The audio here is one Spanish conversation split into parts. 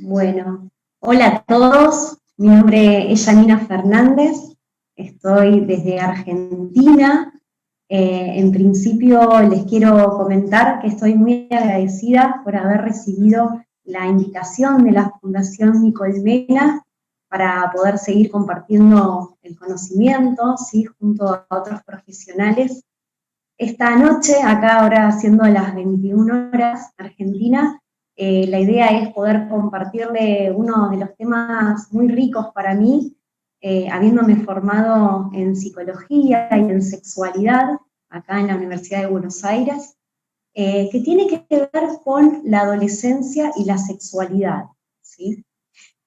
Bueno, hola a todos, mi nombre es Janina Fernández, estoy desde Argentina. En principio les quiero comentar que estoy muy agradecida por haber recibido la invitación de la Fundación Mi Colmena para poder seguir compartiendo el conocimiento, ¿sí?, junto a otros profesionales. Esta noche, acá ahora siendo las 21 horas, Argentina, la idea es poder compartirle uno de los temas muy ricos para mí, habiéndome formado en psicología y en sexualidad, acá en la Universidad de Buenos Aires, que tiene que ver con la adolescencia y la sexualidad, ¿sí?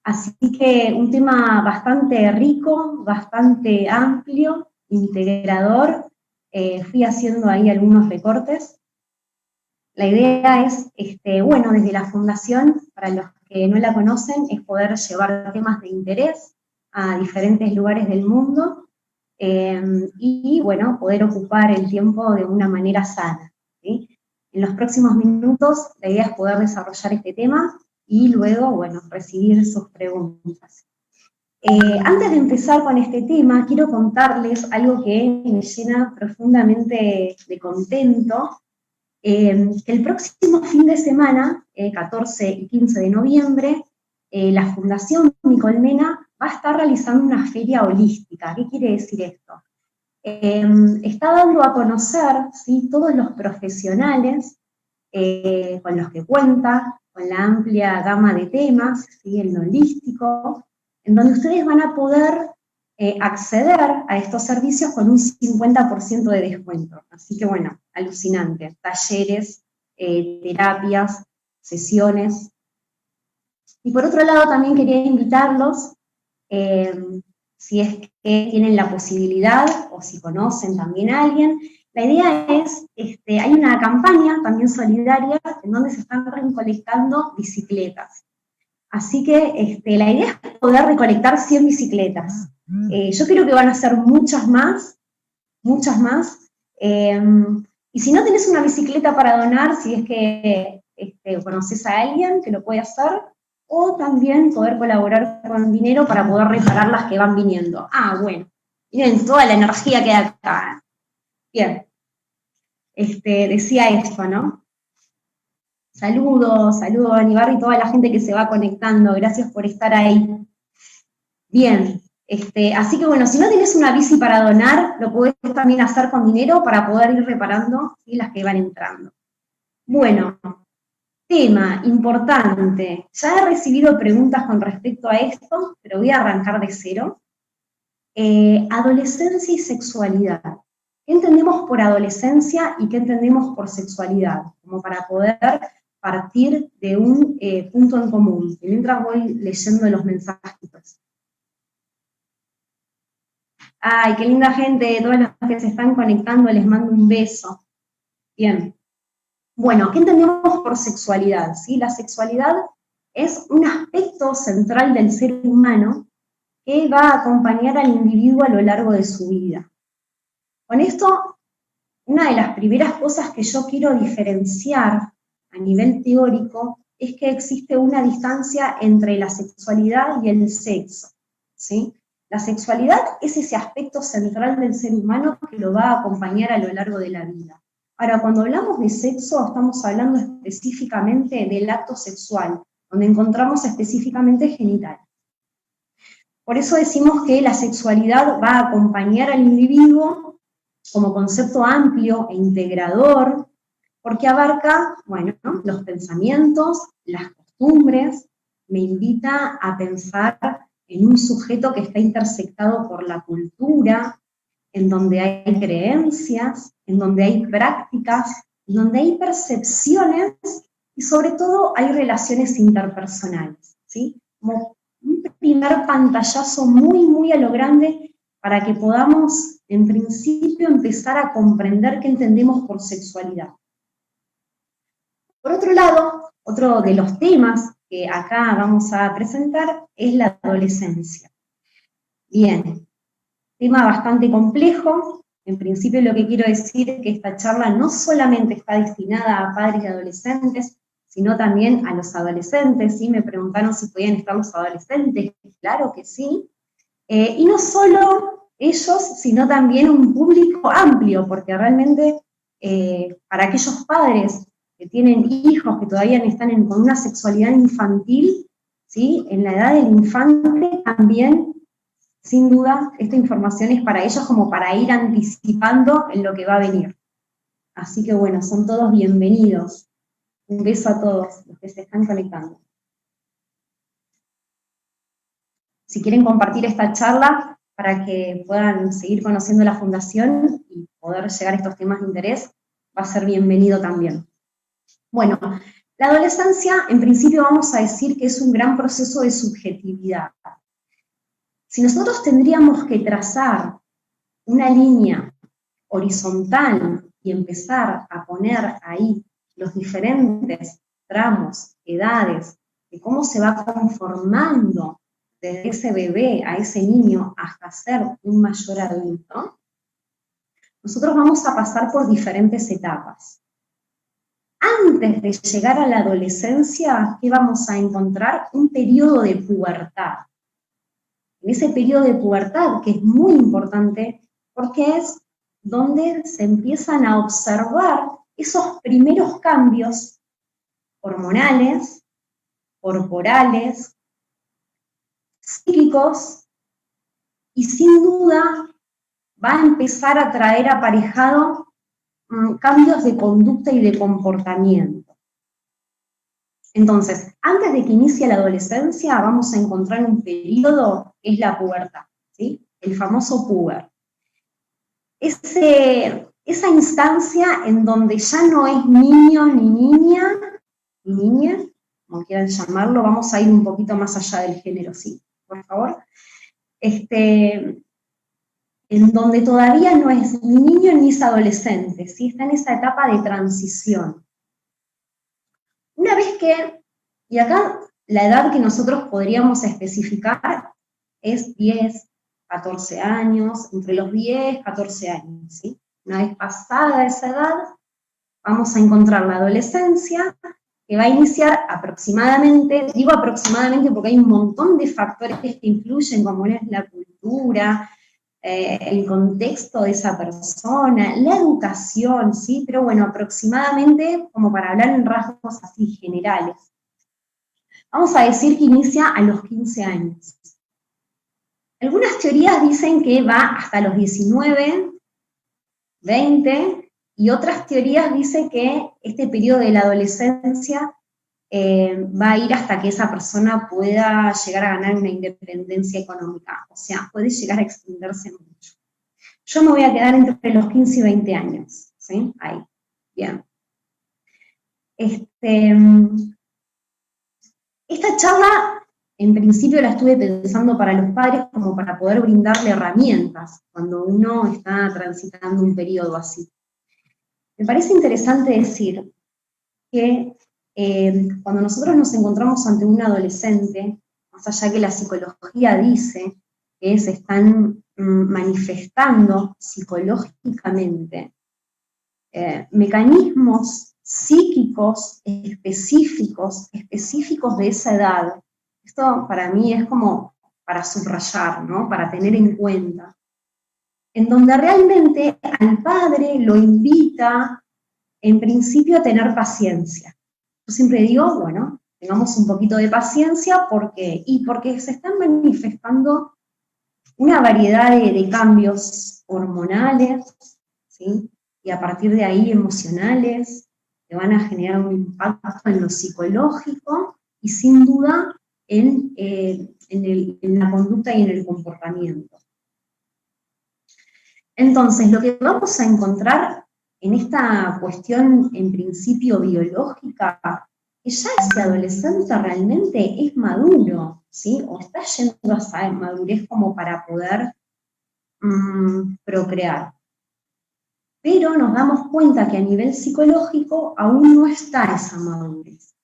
Así que un tema bastante rico, bastante amplio, integrador. Fui haciendo ahí algunos recortes. La idea es, bueno, desde la Fundación, para los que no la conocen, es poder llevar temas de interés a diferentes lugares del mundo y, bueno, poder ocupar el tiempo de una manera sana, ¿sí? En los próximos minutos, la idea es poder desarrollar este tema y luego, bueno, recibir sus preguntas. Antes de empezar con este tema, quiero contarles algo que me llena profundamente de contento. El próximo fin de semana, 14 y 15 de noviembre, la Fundación Mi Colmena va a estar realizando una feria holística. ¿Qué quiere decir esto? Está dando a conocer, ¿sí?, todos los profesionales con los que cuenta, con la amplia gama de temas, ¿sí?, el holístico, en donde ustedes van a poder acceder a estos servicios con un 50% de descuento. Así que bueno, alucinante. Talleres, terapias, sesiones. Y por otro lado también quería invitarlos, si es que tienen la posibilidad o si conocen también a alguien, la idea es, hay una campaña también solidaria en donde se están recolectando bicicletas. Así que la idea es poder recolectar 100 bicicletas. Yo creo que van a ser muchas más, muchas más. Y si no tenés una bicicleta para donar, si es que conoces a alguien que lo puede hacer, o también poder colaborar con dinero para poder reparar las que van viniendo. Ah, bueno, miren toda la energía que hay acá. Bien, decía esto, ¿no? Saludos, saludos a Aníbar y toda la gente que se va conectando, gracias por estar ahí. Bien, así que bueno, si no tenés una bici para donar, lo podés también hacer con dinero para poder ir reparando, ¿sí?, las que van entrando. Bueno, tema importante. Ya he recibido preguntas con respecto a esto, pero voy a arrancar de cero. Adolescencia y sexualidad. ¿Qué entendemos por adolescencia y qué entendemos por sexualidad? Como para poder partir de un punto en común. Y mientras voy leyendo los mensajitos. Ay, qué linda gente, todos los que se están conectando, les mando un beso. Bien. Bueno, ¿qué entendemos por sexualidad? ¿Sí? La sexualidad es un aspecto central del ser humano que va a acompañar al individuo a lo largo de su vida. Con esto, una de las primeras cosas que yo quiero diferenciar a nivel teórico es que existe una distancia entre la sexualidad y el sexo, ¿sí? La sexualidad es ese aspecto central del ser humano que lo va a acompañar a lo largo de la vida. Ahora, cuando hablamos de sexo, estamos hablando específicamente del acto sexual, donde encontramos específicamente genitales. Por eso decimos que la sexualidad va a acompañar al individuo como concepto amplio e integrador, porque abarca, bueno, los pensamientos, las costumbres, me invita a pensar en un sujeto que está intersectado por la cultura, en donde hay creencias, en donde hay prácticas, en donde hay percepciones y sobre todo hay relaciones interpersonales, ¿sí? Como un primer pantallazo muy, muy a lo grande para que podamos, en principio, empezar a comprender qué entendemos por sexualidad. Por otro lado, otro de los temas que acá vamos a presentar es la adolescencia. Bien, tema bastante complejo. En principio lo que quiero decir es que esta charla no solamente está destinada a padres y adolescentes, sino también a los adolescentes, ¿sí? Me preguntaron si podían estar los adolescentes, claro que sí. Y no solo ellos, sino también un público amplio, porque realmente para aquellos padres que tienen hijos que todavía están con una sexualidad infantil, ¿sí? En la edad del infante también, sin duda, esta información es para ellos como para ir anticipando en lo que va a venir. Así que bueno, son todos bienvenidos. Un beso a todos los que se están conectando. Si quieren compartir esta charla para que puedan seguir conociendo la Fundación y poder llegar a estos temas de interés, va a ser bienvenido también. Bueno, la adolescencia, en principio vamos a decir que es un gran proceso de subjetividad. Si nosotros tendríamos que trazar una línea horizontal y empezar a poner ahí los diferentes tramos, edades, de cómo se va conformando desde ese bebé a ese niño hasta ser un mayor adulto, nosotros vamos a pasar por diferentes etapas. Antes de llegar a la adolescencia, ¿qué vamos a encontrar? Un periodo de pubertad. En ese periodo de pubertad, que es muy importante, porque es donde se empiezan a observar esos primeros cambios hormonales, corporales, psíquicos, y sin duda va a empezar a traer aparejado cambios de conducta y de comportamiento. Entonces, antes de que inicie la adolescencia, vamos a encontrar un periodo que es la pubertad, ¿sí? El famoso puber. Esa instancia en donde ya no es niño ni niña, como quieran llamarlo, vamos a ir un poquito más allá del género, sí, por favor. En donde todavía no es ni niño ni es adolescente, ¿sí? Está en esa etapa de transición. Una vez que, y acá la edad que nosotros podríamos especificar es 10, 14 años, entre los 10, 14 años, ¿sí? Una vez pasada esa edad, vamos a encontrar la adolescencia, que va a iniciar aproximadamente, digo aproximadamente porque hay un montón de factores que influyen, como es la cultura, el contexto de esa persona, la educación, ¿sí? Pero bueno, aproximadamente, como para hablar en rasgos así generales. Vamos a decir que inicia a los 15 años. Algunas teorías dicen que va hasta los 19, 20, y otras teorías dicen que este periodo de la adolescencia va a ir hasta que esa persona pueda llegar a ganar una independencia económica, o sea, puede llegar a extenderse mucho. Yo me voy a quedar entre los 15 y 20 años, ¿sí? Ahí, bien. Esta charla, en principio la estuve pensando para los padres como para poder brindarle herramientas cuando uno está transitando un periodo así. Me parece interesante decir que cuando nosotros nos encontramos ante un adolescente, más allá que la psicología dice que se están manifestando psicológicamente mecanismos psíquicos específicos de esa edad. Esto para mí es como para subrayar, ¿no? Para tener en cuenta. En donde realmente al padre lo invita, en principio, a tener paciencia. Yo siempre digo, bueno, tengamos un poquito de paciencia, porque se están manifestando una variedad de cambios hormonales, ¿sí? Y a partir de ahí emocionales, que van a generar un impacto en lo psicológico y sin duda en la conducta y en el comportamiento. Entonces, lo que vamos a encontrar en esta cuestión, en principio biológica, que ya ese adolescente realmente es maduro, ¿sí? O está yendo a esa madurez como para poder procrear. Pero nos damos cuenta que a nivel psicológico aún no está esa madurez.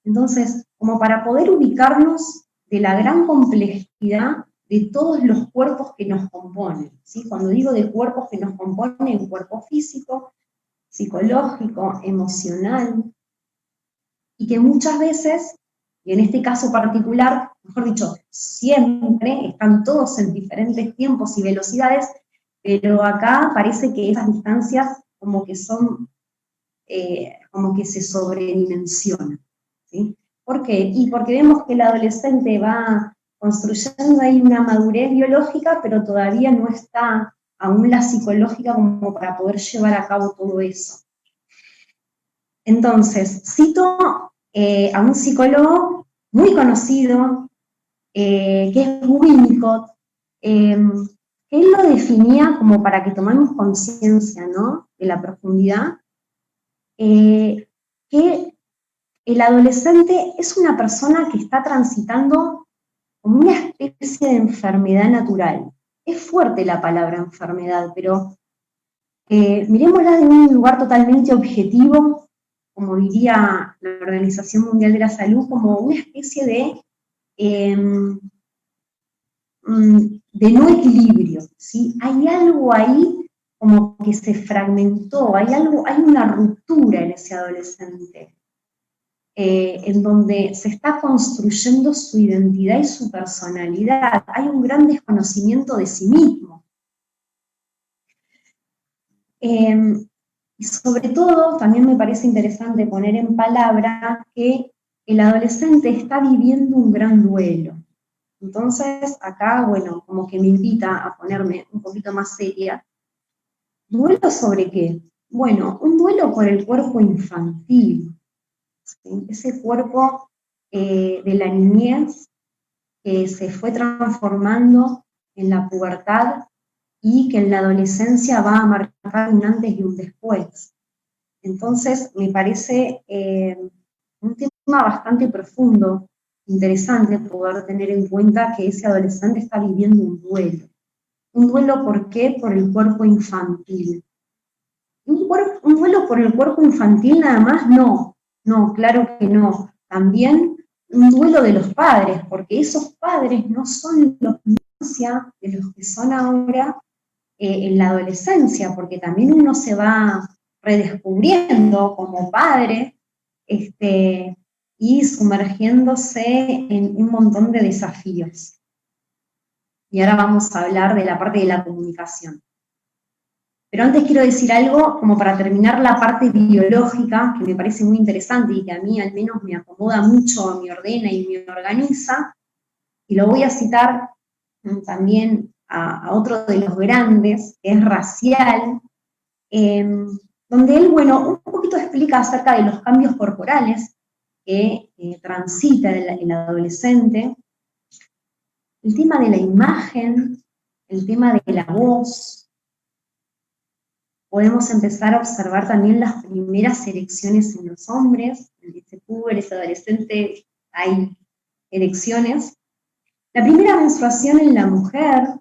Entonces, como para poder ubicarnos de la gran complejidad de todos los cuerpos que nos componen, ¿sí? Cuando digo de cuerpos que nos componen, cuerpo físico, psicológico, emocional, y que muchas veces, y en este caso particular, mejor dicho, siempre están todos en diferentes tiempos y velocidades, pero acá parece que esas distancias como que son, como que se sobredimensionan, ¿sí? ¿Por qué? Y porque vemos que el adolescente va construyendo ahí una madurez biológica, pero todavía no está aún la psicológica como para poder llevar a cabo todo eso. Entonces, cito a un psicólogo muy conocido, que es Winnicott, que él lo definía como para que tomemos conciencia, ¿no?, de la profundidad, que el adolescente es una persona que está transitando como una especie de enfermedad natural. Es fuerte la palabra enfermedad, pero miremosla de un lugar totalmente objetivo, como diría la Organización Mundial de la Salud, como una especie de no equilibrio, ¿sí? Hay algo ahí como que se fragmentó, hay una ruptura en ese adolescente, en donde se está construyendo su identidad y su personalidad, hay un gran desconocimiento de sí mismo. Y sobre todo, también me parece interesante poner en palabra que el adolescente está viviendo un gran duelo. Entonces, acá, bueno, como que me invita a ponerme un poquito más seria. ¿Duelo sobre qué? Bueno, un duelo por el cuerpo infantil, ¿sí? Ese cuerpo de la niñez que se fue transformando en la pubertad y que en la adolescencia va a marcar un antes y un después. Entonces, me parece un tema bastante profundo, interesante poder tener en cuenta que ese adolescente está viviendo un duelo. ¿Un duelo por qué? Por el cuerpo infantil. ¿Un duelo por el cuerpo infantil nada más? No, claro que no. También un duelo de los padres, porque esos padres no son los de los que son ahora en la adolescencia, porque también uno se va redescubriendo como padre, y sumergiéndose en un montón de desafíos. Y ahora vamos a hablar de la parte de la comunicación. Pero antes quiero decir algo como para terminar la parte biológica, que me parece muy interesante y que a mí al menos me acomoda mucho, me ordena y me organiza, y lo voy a citar también a otro de los grandes, que es Racial, donde él, bueno, un poquito explica acerca de los cambios corporales que transita el adolescente, el tema de la imagen, el tema de la voz. Podemos empezar a observar también las primeras erecciones en los hombres, en ese puber, ese adolescente, hay erecciones. La primera menstruación en la mujer.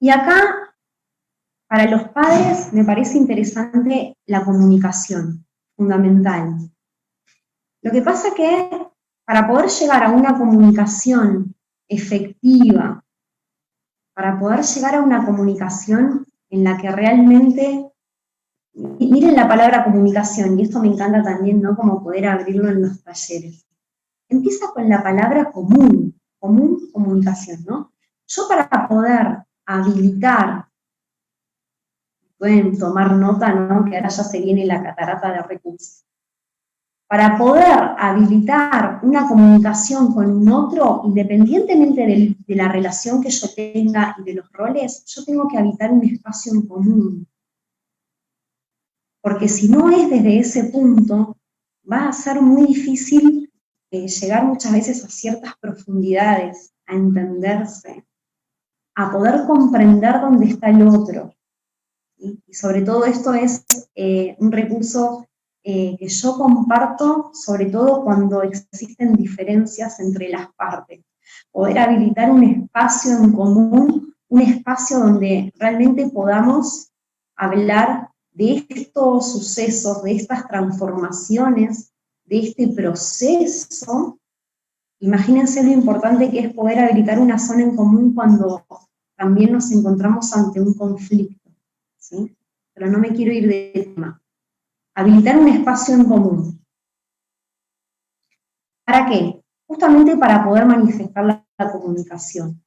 Y acá, para los padres, me parece interesante la comunicación, fundamental. Lo que pasa que para poder llegar a una comunicación efectiva, para poder llegar a una comunicación en la que realmente, miren la palabra comunicación, y esto me encanta también, ¿no?, como poder abrirlo en los talleres. Empieza con la palabra común, comunicación, ¿no? Yo para poder habilitar, pueden tomar nota, ¿no?, que ahora ya se viene la catarata de recursos. Para poder habilitar una comunicación con un otro, independientemente de la relación que yo tenga y de los roles, yo tengo que habitar un espacio en común. Porque si no es desde ese punto, va a ser muy difícil llegar muchas veces a ciertas profundidades, a entenderse, a poder comprender dónde está el otro. ¿Sí? Y sobre todo esto es un recurso que yo comparto, sobre todo cuando existen diferencias entre las partes. Poder habilitar un espacio en común, un espacio donde realmente podamos hablar de estos sucesos, de estas transformaciones, de este proceso. Imagínense lo importante que es poder habilitar una zona en común cuando también nos encontramos ante un conflicto, ¿sí? Pero no me quiero ir de tema. habilitar un espacio en común. ¿Para qué? Justamente para poder manifestar la comunicación.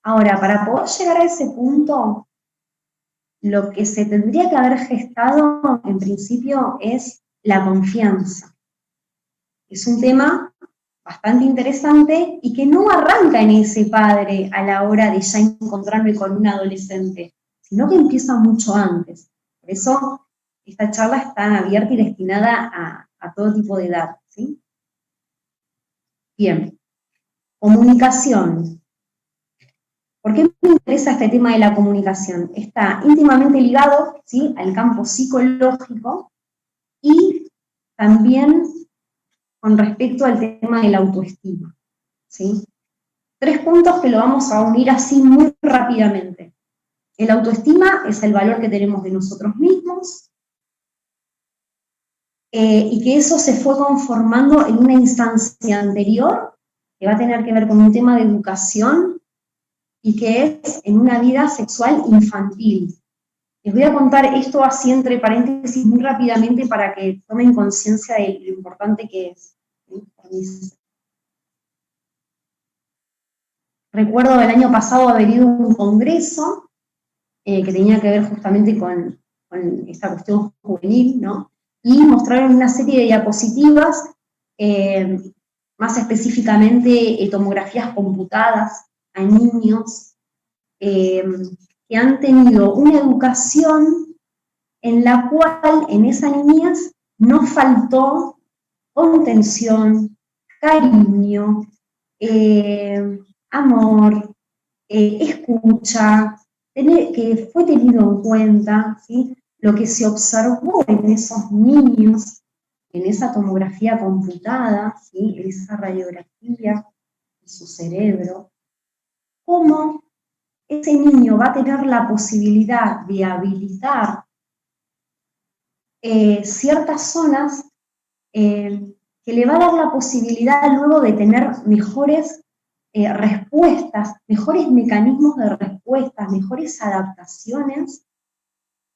Ahora, para poder llegar a ese punto, lo que se tendría que haber gestado en principio es la confianza. Es un tema bastante interesante y que no arranca en ese padre a la hora de ya encontrarme con un adolescente, sino que empieza mucho antes. Por eso esta charla está abierta y destinada a todo tipo de edad, ¿sí? Bien, comunicación. ¿Por qué me interesa este tema de la comunicación? Está íntimamente ligado, ¿sí?, al campo psicológico y también con respecto al tema de la autoestima, ¿sí? 3 puntos que lo vamos a unir así muy rápidamente. El autoestima es el valor que tenemos de nosotros mismos, y que eso se fue conformando en una instancia anterior, que va a tener que ver con un tema de educación, y que es en una vida sexual infantil. Les voy a contar esto así entre paréntesis muy rápidamente para que tomen conciencia de lo importante que es. Recuerdo el año pasado haber ido a un congreso que tenía que ver justamente con esta cuestión juvenil, ¿no? Y mostraron una serie de diapositivas, más específicamente tomografías computadas a niños que han tenido una educación en la cual en esa niñez no faltó contención, cariño, amor, escucha, que fue tenido en cuenta, ¿sí?, lo que se observó en esos niños, en esa tomografía computada, ¿sí?, en esa radiografía de su cerebro, cómo ese niño va a tener la posibilidad de habilitar ciertas zonas que le va a dar la posibilidad luego de tener mejores respuestas, mejores mecanismos de respuestas, mejores adaptaciones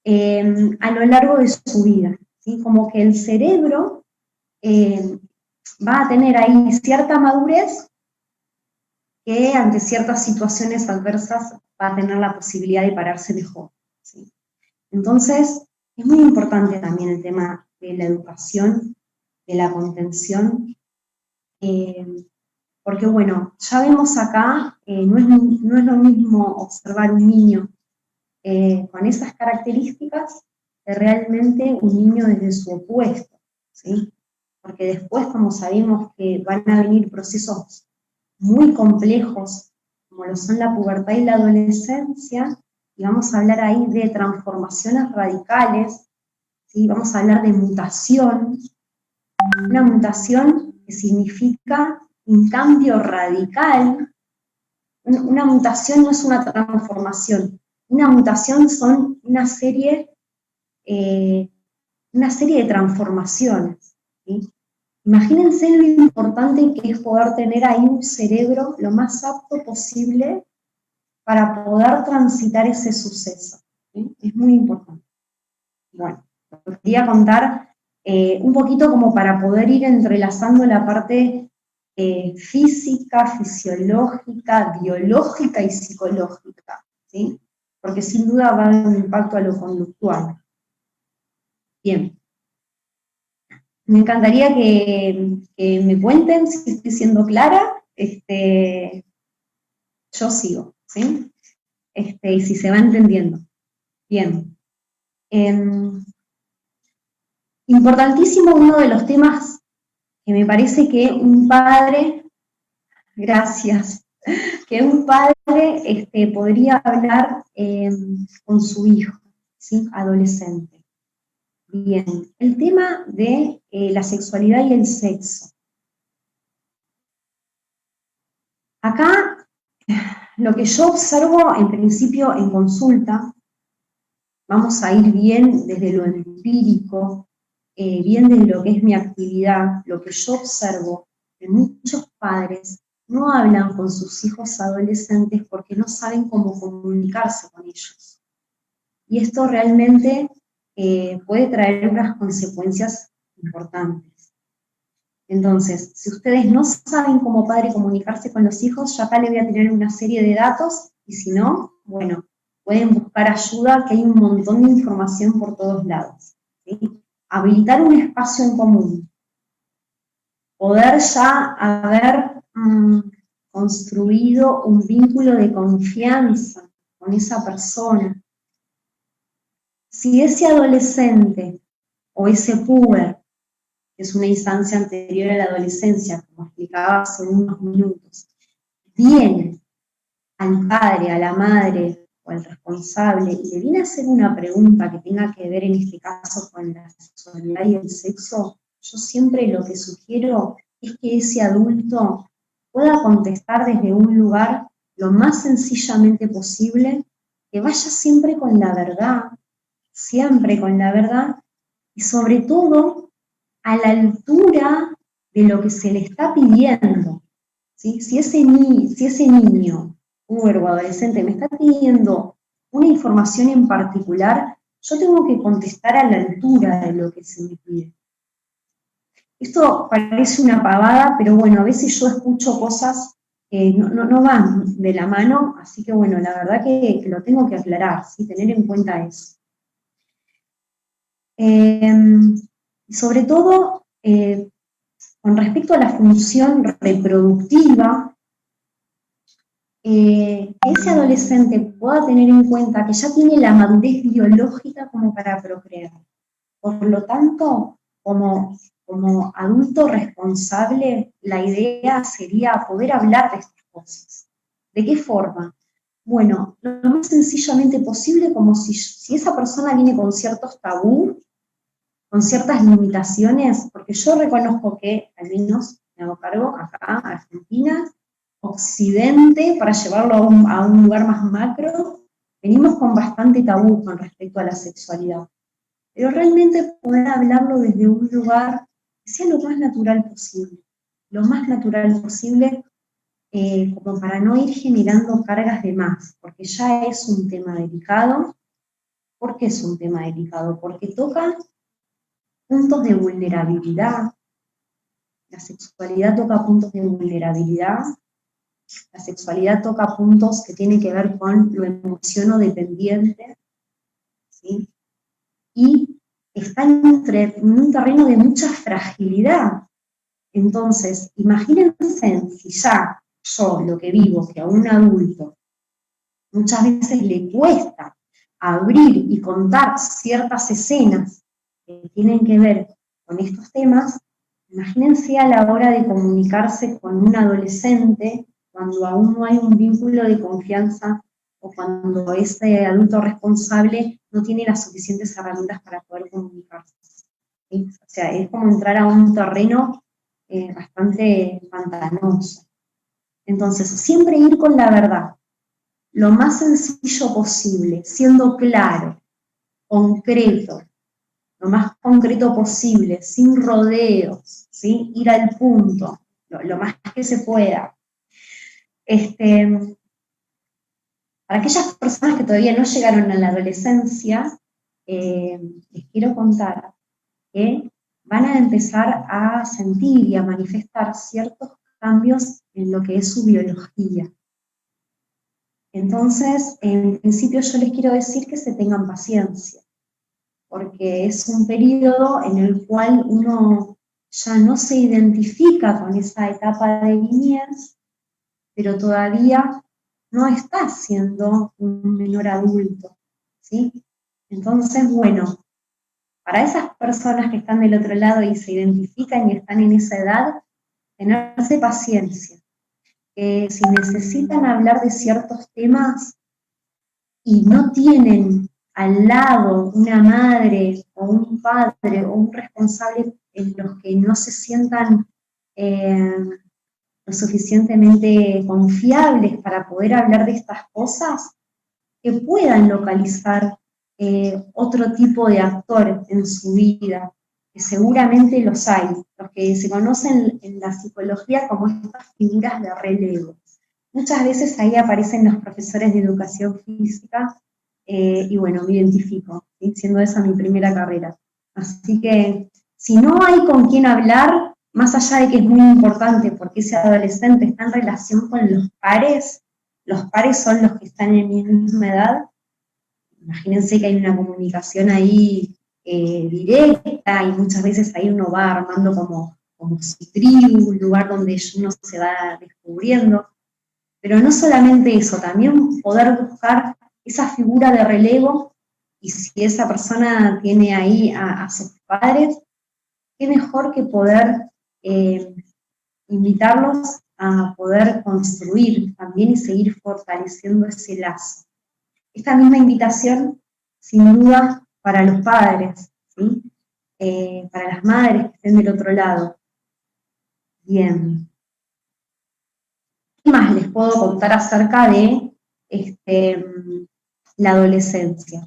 a lo largo de su vida, ¿sí? Como que el cerebro va a tener ahí cierta madurez que ante ciertas situaciones adversas va a tener la posibilidad de pararse mejor, ¿sí? Entonces, es muy importante también el tema de la educación, de la contención, porque bueno, ya vemos acá, no es lo mismo observar un niño con esas características que realmente un niño desde su opuesto, ¿sí? Porque después, como sabemos que van a venir procesos muy complejos, como lo son la pubertad y la adolescencia, y vamos a hablar ahí de transformaciones radicales, ¿sí? Vamos a hablar de mutación, una mutación que significa un cambio radical. Una mutación no es una transformación, una mutación son una serie de transformaciones, ¿sí? Imagínense lo importante que es poder tener ahí un cerebro lo más apto posible para poder transitar ese suceso, ¿sí? Es muy importante. Bueno, lo quería contar un poquito como para poder ir entrelazando la parte física, fisiológica, biológica y psicológica, ¿sí? Porque sin duda va a dar un impacto a lo conductual. Bien. Me encantaría que me cuenten si estoy siendo clara. Yo sigo, ¿sí? Y si se va entendiendo. Bien. Importantísimo, uno de los temas que me parece que un padre, gracias, que un padre podría hablar con su hijo, ¿sí?, adolescente. Bien, el tema de la sexualidad y el sexo. Acá, lo que yo observo en principio en consulta, vamos a ir bien desde lo empírico, bien desde lo que es mi actividad, lo que yo observo, que muchos padres no hablan con sus hijos adolescentes porque no saben cómo comunicarse con ellos. Y esto realmente puede traer unas consecuencias importantes. Entonces, si ustedes no saben como padre comunicarse con los hijos, yo acá les voy a tener una serie de datos, y si no, bueno, pueden buscar ayuda, que hay un montón de información por todos lados, ¿sí? Habilitar un espacio en común, poder ya haber construido un vínculo de confianza con esa persona. Si ese adolescente o ese puber, que es una instancia anterior a la adolescencia, como explicaba hace unos minutos, viene al padre, a la madre o al responsable y le viene a hacer una pregunta que tenga que ver en este caso con la sexualidad y el sexo, yo siempre lo que sugiero es que ese adulto pueda contestar desde un lugar lo más sencillamente posible, que vaya siempre con la verdad, siempre con la verdad, y sobre todo a la altura de lo que se le está pidiendo, ¿sí? Si ese niño, puber o adolescente, me está pidiendo una información en particular, yo tengo que contestar a la altura de lo que se me pide. Esto parece una pavada, pero bueno, a veces yo escucho cosas que no van de la mano, así que bueno, la verdad que lo tengo que aclarar, ¿sí? Tener en cuenta eso. Sobre todo, con respecto a la función reproductiva, que ese adolescente pueda tener en cuenta que ya tiene la madurez biológica como para procrear. Por lo tanto, como adulto responsable, la idea sería poder hablar de estas cosas. ¿De qué forma? Bueno, lo más sencillamente posible, como si esa persona viene con ciertos tabús, con ciertas limitaciones, porque yo reconozco que, al menos me hago cargo, acá, Argentina, Occidente, para llevarlo a un lugar más macro, venimos con bastante tabú con respecto a la sexualidad. Pero realmente poder hablarlo desde un lugar que sea lo más natural posible. Lo más natural posible, como para no ir generando cargas de más, porque ya es un tema delicado. ¿Por qué es un tema delicado? Porque toca puntos de vulnerabilidad. La sexualidad toca puntos de vulnerabilidad. La sexualidad toca puntos que tienen que ver con lo emociono dependiente, ¿sí? Y está en un terreno de mucha fragilidad. Entonces, imagínense si ya yo lo que vivo, que a un adulto muchas veces le cuesta abrir y contar ciertas escenas que tienen que ver con estos temas, imagínense a la hora de comunicarse con un adolescente cuando aún no hay un vínculo de confianza o cuando ese adulto responsable no tiene las suficientes herramientas para poder comunicarse, ¿sí? O sea, es como entrar a un terreno bastante pantanoso. Entonces, siempre ir con la verdad, lo más sencillo posible, siendo claro, concreto, lo más concreto posible, sin rodeos, ¿sí? Ir al punto, lo más que se pueda. Para aquellas personas que todavía no llegaron a la adolescencia, les quiero contar que van a empezar a sentir y a manifestar ciertos cambios en lo que es su biología. Entonces, en principio yo les quiero decir que se tengan paciencia, porque es un periodo en el cual uno ya no se identifica con esa etapa de niñez, pero todavía no está siendo un menor adulto, ¿sí? Entonces, bueno, para esas personas que están del otro lado y se identifican y están en esa edad, tenerse paciencia. Si necesitan hablar de ciertos temas y no tienen al lado una madre o un padre o un responsable en los que no se sientan lo suficientemente confiables para poder hablar de estas cosas, que puedan localizar otro tipo de actor en su vida, que seguramente los hay, los que se conocen en la psicología como estas figuras de relevo. Muchas veces ahí aparecen los profesores de educación física, y bueno, me identifico, ¿sí? Siendo esa mi primera carrera. Así que si no hay con quién hablar, más allá de que es muy importante porque ese adolescente está en relación con los pares son los que están en mi misma edad, imagínense que hay una comunicación ahí directa y muchas veces ahí uno va armando como su tribu, un lugar donde uno se va descubriendo. Pero no solamente eso, también poder buscar esa figura de relevo y si esa persona tiene ahí a sus padres, qué mejor que poder invitarlos a poder construir también y seguir fortaleciendo ese lazo. Esta misma invitación, sin duda, para los padres, ¿sí? Para las madres que estén del otro lado. Bien. ¿Qué más les puedo contar acerca de la adolescencia?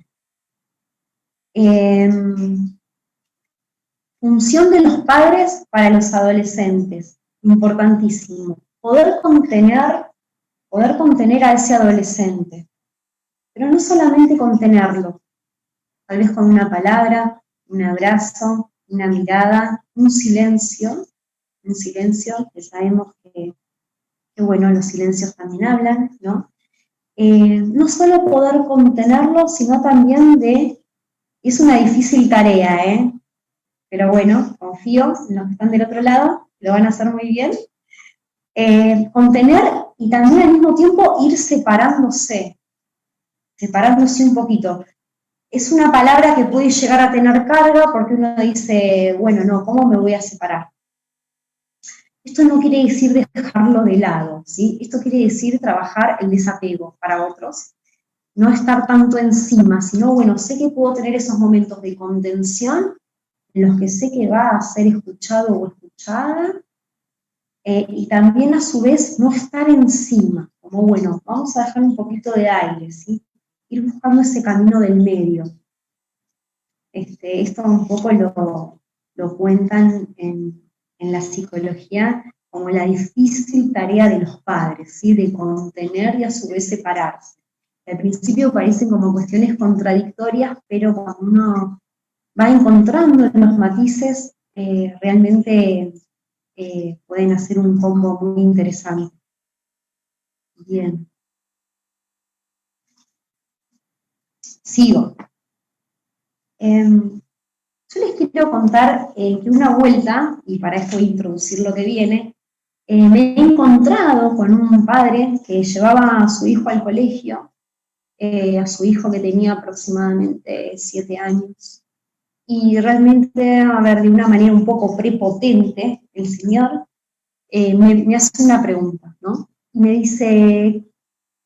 Función de los padres para los adolescentes, importantísimo. Poder contener a ese adolescente, pero no solamente contenerlo, tal vez con una palabra, un abrazo, una mirada, un silencio, que sabemos que bueno, los silencios también hablan, ¿no? No solo poder contenerlo, sino también es una difícil tarea, pero bueno, confío en los que están del otro lado, lo van a hacer muy bien. Contener y también al mismo tiempo ir separándose un poquito. Es una palabra que puede llegar a tener carga porque uno dice, bueno, no, ¿cómo me voy a separar? Esto no quiere decir dejarlo de lado, ¿sí? Esto quiere decir trabajar el desapego para otros, no estar tanto encima, sino, bueno, sé que puedo tener esos momentos de contención en los que sé que va a ser escuchado o escuchada, y también a su vez no estar encima, como bueno, vamos a dejar un poquito de aire, ¿sí? Ir buscando ese camino del medio. Esto un poco lo cuentan en la psicología como la difícil tarea de los padres, ¿sí? De contener y a su vez separarse. Al principio parecen como cuestiones contradictorias, pero cuando uno va encontrando los matices, realmente pueden hacer un combo muy interesante. Bien. Sigo. Yo les quiero contar que una vuelta, y para esto voy a introducir lo que viene, me he encontrado con un padre que llevaba a su hijo al colegio, a su hijo que tenía aproximadamente 7 años, y realmente, a ver, de una manera un poco prepotente, el señor me hace una pregunta, ¿no? Y me dice,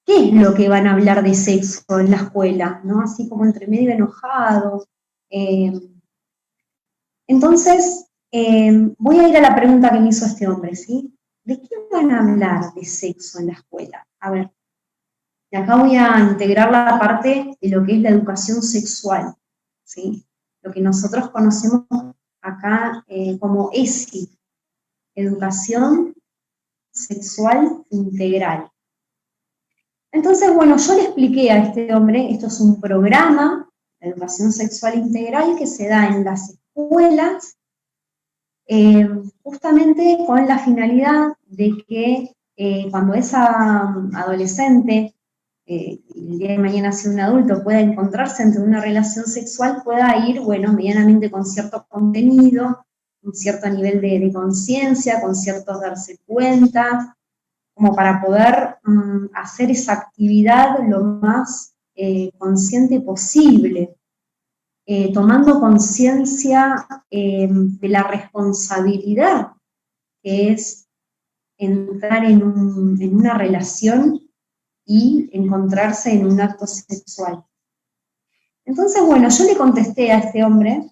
¿qué es lo que van a hablar de sexo en la escuela? ¿No? Así como entre medio enojado. Entonces, voy a ir a la pregunta que me hizo este hombre, ¿sí? ¿De qué van a hablar de sexo en la escuela? A ver, y acá voy a integrar la parte de lo que es la educación sexual, ¿sí? Lo que nosotros conocemos acá como ESI, Educación Sexual Integral. Entonces, bueno, yo le expliqué a este hombre, esto es un programa de educación sexual integral que se da en las escuelas, justamente con la finalidad de que cuando esa adolescente, el día de mañana sea un adulto, pueda encontrarse entre una relación sexual, pueda ir, bueno, medianamente con cierto contenido, un cierto nivel de conciencia, con cierto darse cuenta, como para poder hacer esa actividad lo más consciente posible, tomando conciencia de la responsabilidad que es entrar en una relación y encontrarse en un acto sexual. Entonces, bueno, yo le contesté a este hombre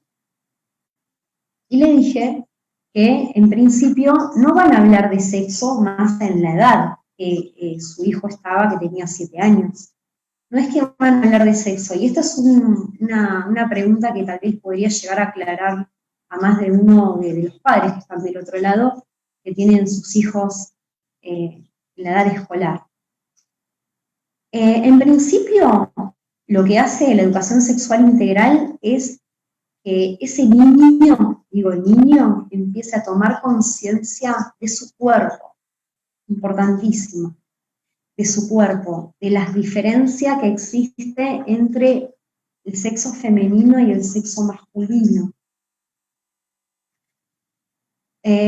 y le dije que en principio no van a hablar de sexo más en la edad que su hijo estaba, que tenía 7 años. No es que van a hablar de sexo, y esta es una pregunta que tal vez podría llegar a aclarar a más de uno de los padres que están del otro lado, que tienen sus hijos en la edad escolar. En principio, lo que hace la educación sexual integral es que ese niño, digo niño, empiece a tomar conciencia de su cuerpo, importantísimo, de su cuerpo, de las diferencias que existe entre el sexo femenino y el sexo masculino.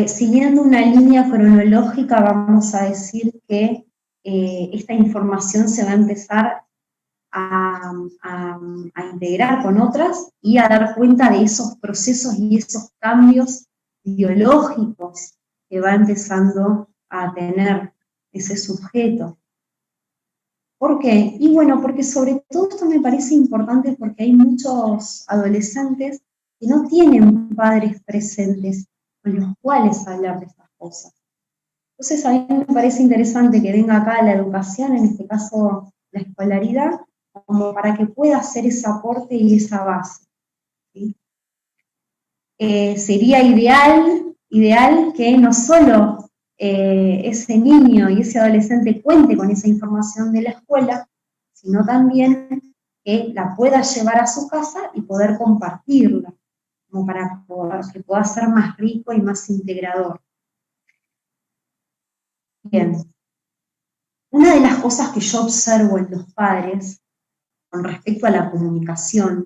Siguiendo una línea cronológica, vamos a decir que esta información se va a empezar a integrar con otras y a dar cuenta de esos procesos y esos cambios biológicos que va empezando a tener ese sujeto. ¿Por qué? Y bueno, porque sobre todo esto me parece importante porque hay muchos adolescentes que no tienen padres presentes con los cuales hablar de estas cosas. Entonces a mí me parece interesante que venga acá la educación, en este caso la escolaridad, como para que pueda hacer ese aporte y esa base, ¿sí? Sería ideal que no solo ese niño y ese adolescente cuente con esa información de la escuela, sino también que la pueda llevar a su casa y poder compartirla, como para que pueda ser más rico y más integrador. Bien, una de las cosas que yo observo en los padres con respecto a la comunicación,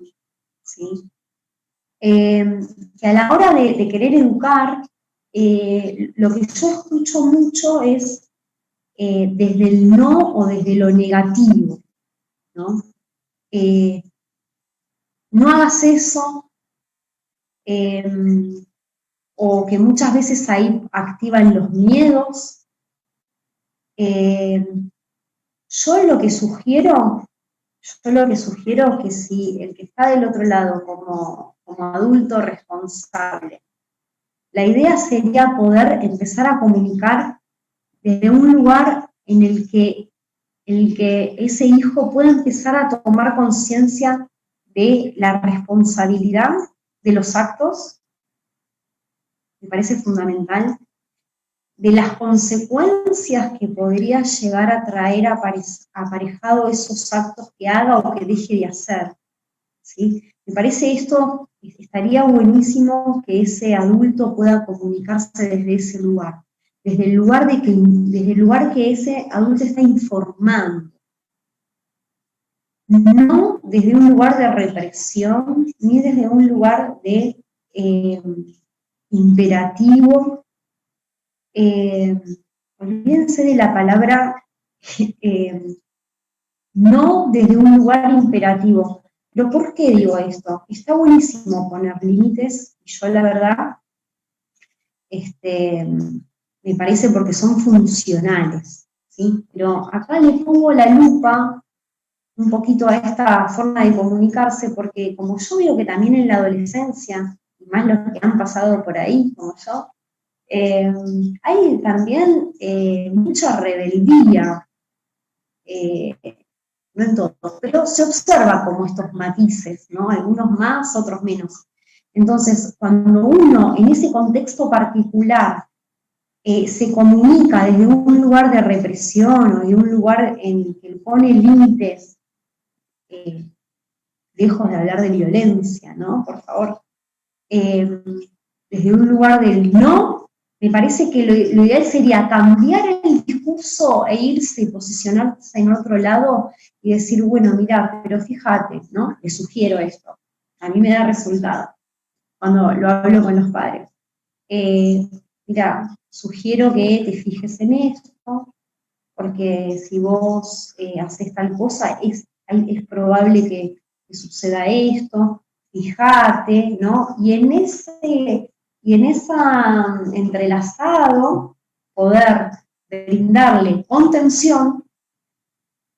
¿sí? Que a la hora de querer educar, lo que yo escucho mucho es desde el no o desde lo negativo, ¿no? No hagas eso, o que muchas veces ahí activan los miedos. Yo lo que sugiero que si el que está del otro lado como adulto responsable, la idea sería poder empezar a comunicar desde un lugar en el que ese hijo pueda empezar a tomar conciencia de la responsabilidad de los actos, me parece fundamental, de las consecuencias que podría llegar a traer aparejado esos actos que haga o que deje de hacer, ¿sí? Me parece esto, estaría buenísimo que ese adulto pueda comunicarse desde ese lugar, desde el lugar que ese adulto está informando, no desde un lugar de represión, ni desde un lugar de imperativo. Olvídense de la palabra no desde un lugar imperativo. ¿Pero por qué digo esto? Está buenísimo poner límites, y yo la verdad, me parece porque son funcionales, ¿sí? Pero acá le pongo la lupa un poquito a esta forma de comunicarse, porque como yo veo que también en la adolescencia, y más los que han pasado por ahí, como yo, hay también mucha rebeldía, no en todo, pero se observa como estos matices, ¿no? Algunos más, otros menos. Entonces, cuando uno en ese contexto particular se comunica desde un lugar de represión o de un lugar en el que pone límites, lejos de hablar de violencia, ¿no? Por favor, desde un lugar del no, me parece que lo ideal sería cambiar el discurso e irse, posicionarse en otro lado y decir, bueno, mira, pero fíjate, ¿no? Le sugiero esto. A mí me da resultado cuando lo hablo con los padres. Mira, sugiero que te fijes en esto, porque si vos haces tal cosa, es probable que suceda esto, fíjate, ¿no? Y en ese entrelazado, poder brindarle contención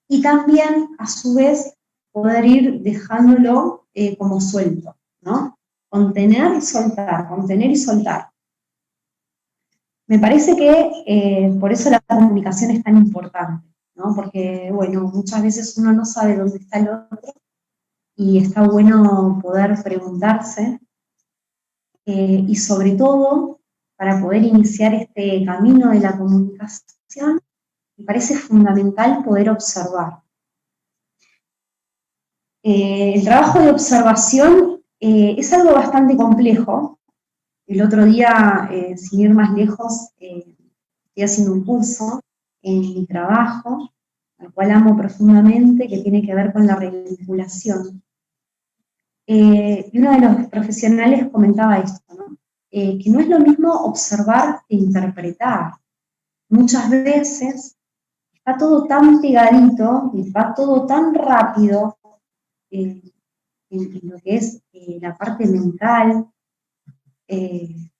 y también, a su vez, poder ir dejándolo como suelto, ¿no? Contener y soltar, contener y soltar. Me parece que por eso la comunicación es tan importante, ¿no? Porque, bueno, muchas veces uno no sabe dónde está el otro y está bueno poder preguntarse y sobre todo, para poder iniciar este camino de la comunicación, me parece fundamental poder observar. El trabajo de observación es algo bastante complejo. El otro día, sin ir más lejos, estoy haciendo un curso en mi trabajo, al cual amo profundamente, que tiene que ver con la revinculación. Y uno de los profesionales comentaba esto, ¿no? Que no es lo mismo observar que interpretar. Muchas veces está todo tan pegadito, y va todo tan rápido en lo que es la parte mental,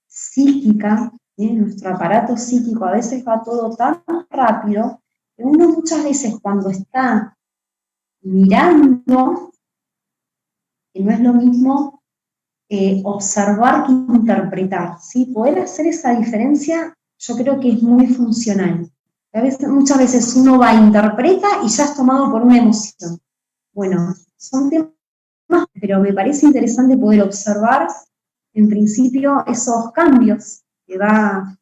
psíquica, nuestro aparato psíquico a veces va todo tan rápido que uno muchas veces cuando está mirando, que no es lo mismo observar que interpretar, ¿sí? Poder hacer esa diferencia yo creo que es muy funcional. Muchas veces uno va, interpreta y ya es tomado por una emoción. Bueno, son temas, pero me parece interesante poder observar en principio esos cambios que va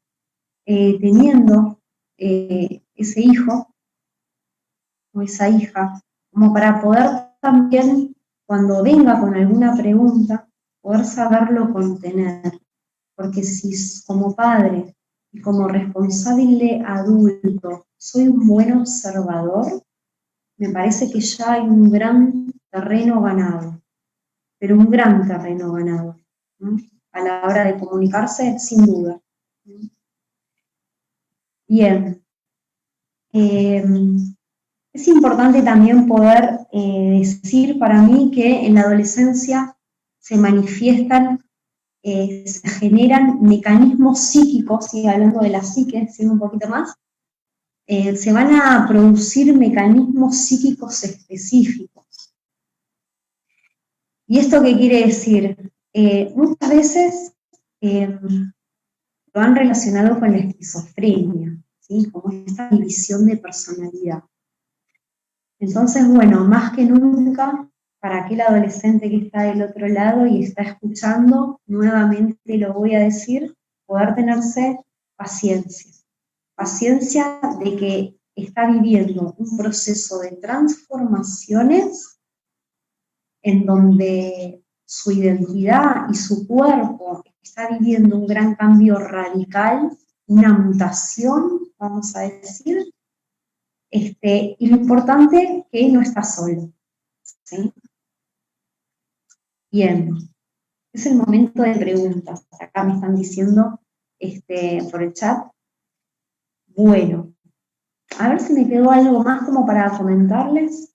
teniendo ese hijo o esa hija, como para poder también, cuando venga con alguna pregunta, poder saberlo contener. Porque si como padre y como responsable adulto soy un buen observador, me parece que ya hay un gran terreno ganado, pero un gran terreno ganado, ¿no? A la hora de comunicarse, sin duda. Bien. Es importante también poder decir para mí que en la adolescencia se manifiestan, se generan mecanismos psíquicos, y hablando de la psique, siendo un poquito más, se van a producir mecanismos psíquicos específicos. ¿Y esto qué quiere decir? Muchas veces lo han relacionado con la esquizofrenia, ¿sí? Como esta división de personalidad. Entonces, bueno, más que nunca, para aquel adolescente que está del otro lado y está escuchando, nuevamente lo voy a decir, poder tenerse paciencia. Paciencia de que está viviendo un proceso de transformaciones en donde su identidad y su cuerpo está viviendo un gran cambio radical, una mutación, vamos a decir, y lo importante es que no está solo, ¿sí? Bien, es el momento de preguntas. Acá me están diciendo por el chat. Bueno, a ver si me quedó algo más como para comentarles.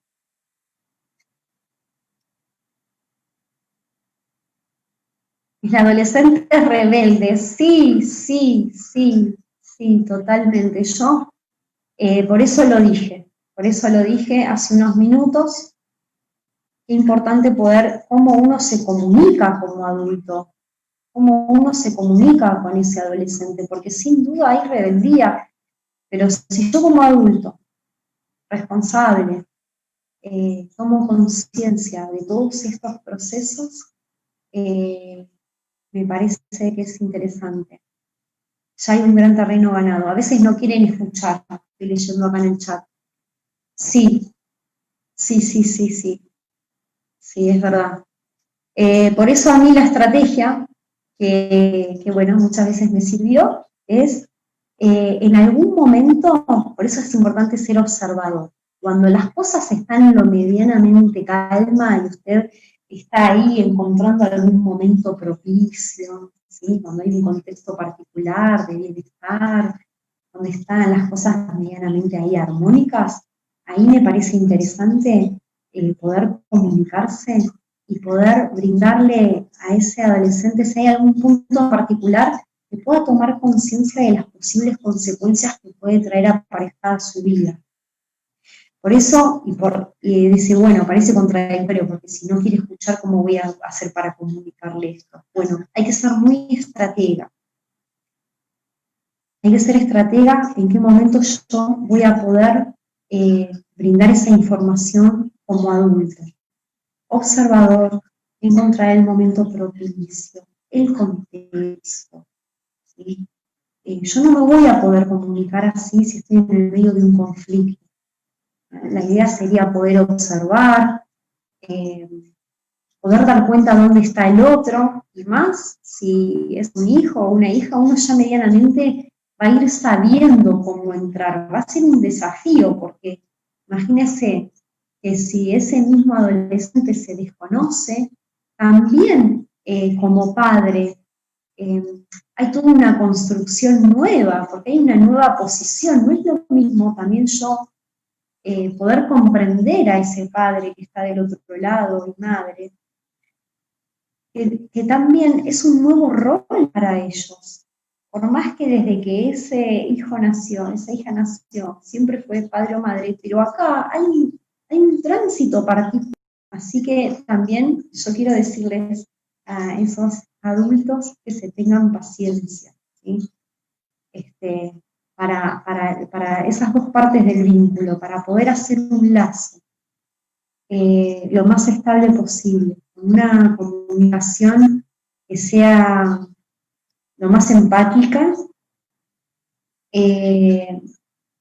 El adolescente rebelde, sí, sí, sí, sí, totalmente. Yo por eso lo dije hace unos minutos. Qué importante poder, cómo uno se comunica como adulto, cómo uno se comunica con ese adolescente, porque sin duda hay rebeldía, pero si yo como adulto, responsable, tomo conciencia de todos estos procesos, me parece que es interesante. Ya hay un gran terreno ganado. A veces no quieren escuchar, estoy leyendo acá en el chat. Sí, sí, sí, sí, sí. Sí, es verdad. Por eso a mí la estrategia, que bueno, muchas veces me sirvió, es en algún momento, por eso es importante ser observador. Cuando las cosas están en lo medianamente calma y usted está ahí encontrando algún momento propicio, ¿sí? Cuando hay un contexto particular de bienestar, donde están las cosas medianamente ahí armónicas, ahí me parece interesante poder comunicarse y poder brindarle a ese adolescente, si hay algún punto particular, que pueda tomar conciencia de las posibles consecuencias que puede traer aparejada a su vida. Por eso, y decir, bueno, parece contradictorio, porque si no quiere escuchar, ¿cómo voy a hacer para comunicarle esto? Bueno, hay que ser muy estratega. Hay que ser estratega en qué momento yo voy a poder brindar esa información como adulto. Observador, encontrar el momento propicio, el contexto, ¿sí? Yo no me voy a poder comunicar así si estoy en el medio de un conflicto. La idea sería poder observar, eh, poder dar cuenta dónde está el otro, y más, si es un hijo o una hija, uno ya medianamente va a ir sabiendo cómo entrar. Va a ser un desafío, porque imagínese que si ese mismo adolescente se desconoce, también como padre eh, hay toda una construcción nueva, porque hay una nueva posición. No es lo mismo también yo poder comprender a ese padre que está del otro lado, mi madre, que también es un nuevo rol para ellos. Por más que desde que ese hijo nació, esa hija nació, siempre fue padre o madre, pero acá hay un tránsito particular. Así que también yo quiero decirles a esos adultos que se tengan paciencia, ¿sí? Este, para esas dos partes del vínculo, para poder hacer un lazo lo más estable posible, una comunicación que sea lo más empática, eh,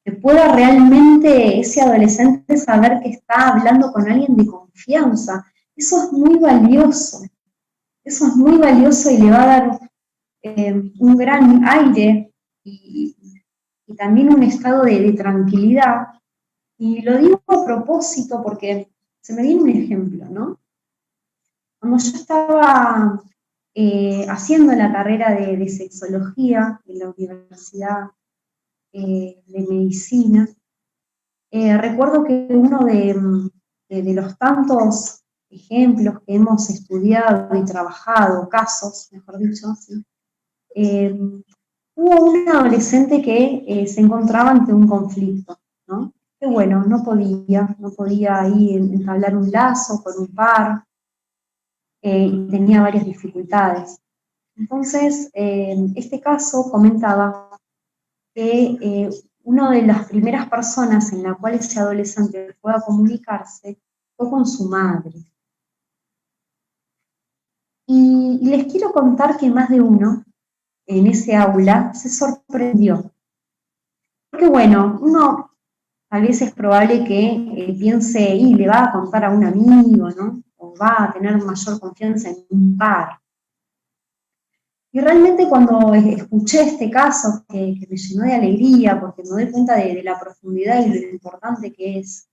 que pueda realmente ese adolescente saber que está hablando con alguien de confianza. Eso es muy valioso, eso es muy valioso y le va a dar un gran aire y también un estado de tranquilidad. Y lo digo a propósito porque se me viene un ejemplo, ¿no? Cuando yo estaba haciendo la carrera de sexología en la Universidad de Medicina, recuerdo que uno de los tantos ejemplos que hemos estudiado y trabajado, casos, mejor dicho, ¿sí? Hubo un adolescente que se encontraba ante un conflicto, ¿no? Que bueno, no podía ahí entablar un lazo con un par, y tenía varias dificultades. Entonces, este caso comentaba que una de las primeras personas en la cual ese adolescente fue a comunicarse fue con su madre. Y les quiero contar que más de uno en ese aula se sorprendió. Porque bueno, uno a veces es probable que piense, y le va a contar a un amigo, ¿no? O va a tener mayor confianza en un par. Y realmente cuando escuché este caso, que me llenó de alegría, porque me doy cuenta de la profundidad y lo importante que es,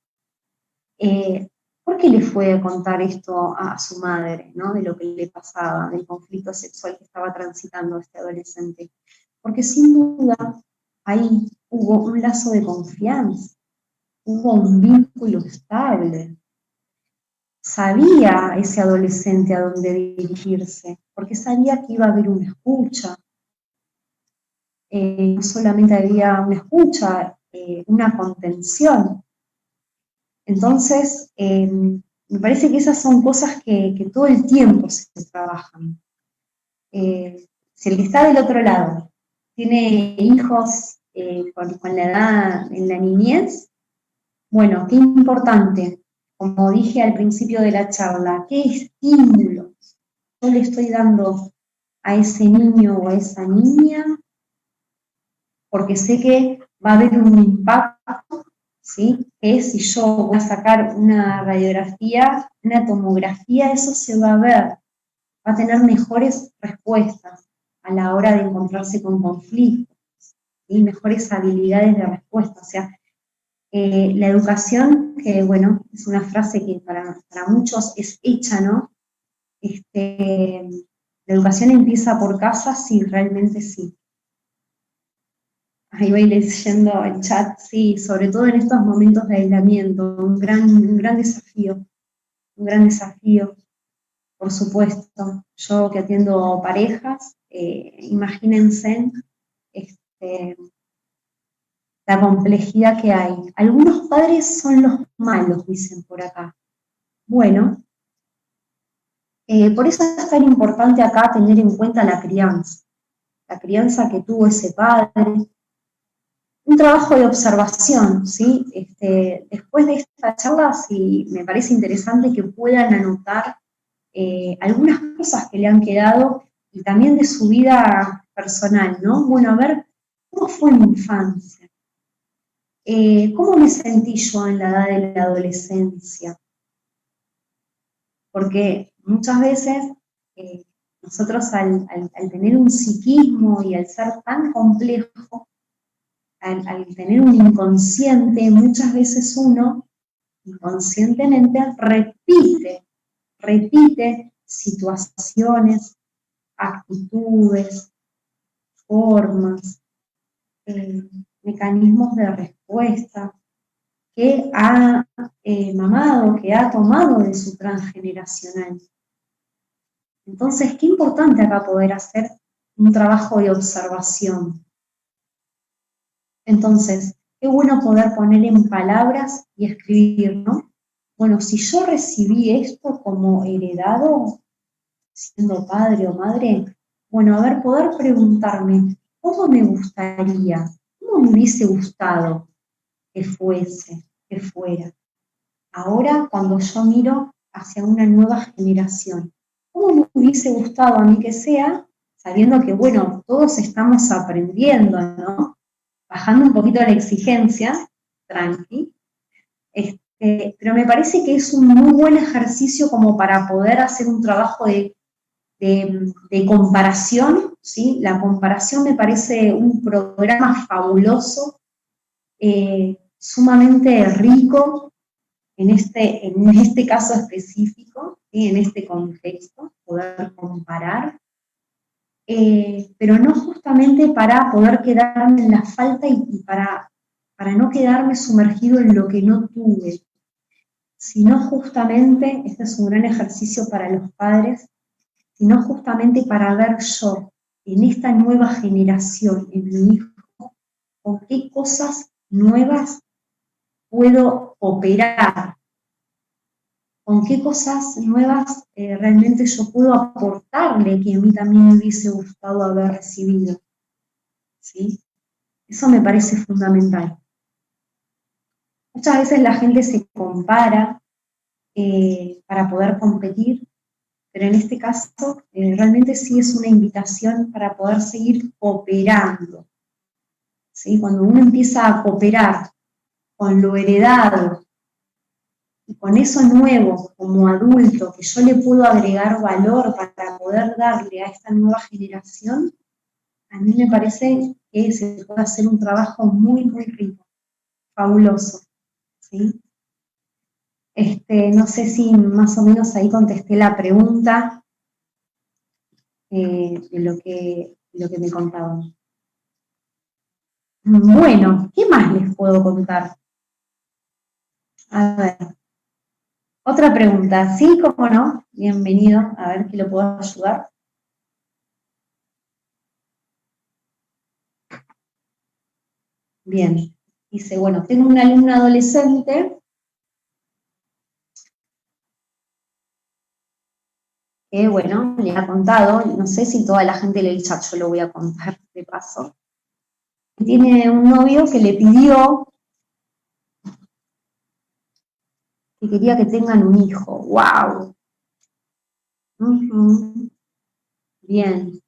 ¿por qué le fue a contar esto a su madre, ¿no? De lo que le pasaba, del conflicto sexual que estaba transitando este adolescente? Porque sin duda ahí hubo un lazo de confianza, hubo un vínculo estable. Sabía ese adolescente a dónde dirigirse, porque sabía que iba a haber una escucha. No solamente había una escucha, una contención. Entonces, me parece que esas son cosas que todo el tiempo se trabajan. Si el que está del otro lado tiene hijos con la edad en la niñez, bueno, qué importante, como dije al principio de la charla, qué estímulos yo le estoy dando a ese niño o a esa niña, porque sé que va a haber un impacto, ¿sí? Que si yo voy a sacar una radiografía, una tomografía, eso se va a ver, va a tener mejores respuestas a la hora de encontrarse con conflictos, ¿sí? Mejores habilidades de respuesta. O sea, la educación, que bueno, es una frase que para muchos es hecha, ¿no? La educación empieza por casa, sí, realmente sí. Ahí voy leyendo el chat, sí, sobre todo en estos momentos de aislamiento, un gran desafío, por supuesto. Yo que atiendo parejas, imagínense la complejidad que hay. Algunos padres son los malos, dicen por acá. Bueno, por eso es tan importante acá tener en cuenta la crianza que tuvo ese padre, un trabajo de observación, ¿sí? Después de esta charla, sí, me parece interesante que puedan anotar algunas cosas que le han quedado y también de su vida personal, ¿no? Bueno, a ver, ¿cómo fue mi infancia? ¿Cómo me sentí yo en la edad de la adolescencia? porque muchas veces nosotros al tener un psiquismo y al ser tan complejo, al tener un inconsciente, muchas veces uno inconscientemente repite situaciones, actitudes, formas, mecanismos de respuesta que ha mamado, que ha tomado de su transgeneracional. Entonces, qué importante acá poder hacer un trabajo de observación. Entonces, qué bueno poder poner en palabras y escribir, ¿no? Bueno, si yo recibí esto como heredado, siendo padre o madre, bueno, a ver, poder preguntarme, ¿cómo me gustaría? ¿Cómo me hubiese gustado que fuese, que fuera? Ahora, cuando yo miro hacia una nueva generación, ¿cómo me hubiese gustado a mí que sea? Sabiendo que, bueno, todos estamos aprendiendo, ¿no? Bajando un poquito la exigencia, tranqui, pero me parece que es un muy buen ejercicio como para poder hacer un trabajo de comparación, ¿sí? La comparación me parece un programa fabuloso, sumamente rico en este caso específico, ¿sí? En este contexto, poder comparar, pero no justamente para poder quedarme en la falta y para no quedarme sumergido en lo que no tuve, sino justamente, este es un gran ejercicio para los padres, sino justamente para ver yo, en esta nueva generación, en mi hijo, con qué cosas nuevas puedo operar, con qué cosas nuevas realmente yo puedo aportarle que a mí también me hubiese gustado haber recibido, ¿sí? Eso me parece fundamental. Muchas veces la gente se compara para poder competir, pero en este caso realmente sí es una invitación para poder seguir cooperando, ¿sí? Cuando uno empieza a cooperar con lo heredado y con eso nuevo como adulto que yo le puedo agregar valor para poder darle a esta nueva generación, a mí me parece que se puede hacer un trabajo muy, muy rico, fabuloso, ¿sí? No sé si más o menos ahí contesté la pregunta de lo que me contaban. Bueno, ¿qué más les puedo contar? A ver, otra pregunta, ¿sí? ¿Cómo no? Bienvenido, a ver qué lo puedo ayudar. Bien, dice, bueno, tengo una alumna adolescente que, bueno, le ha contado, no sé si toda la gente lee el chat, yo lo voy a contar de paso. Tiene un novio que le pidió que quería que tengan un hijo. ¡Wow! Bien. ¿Qué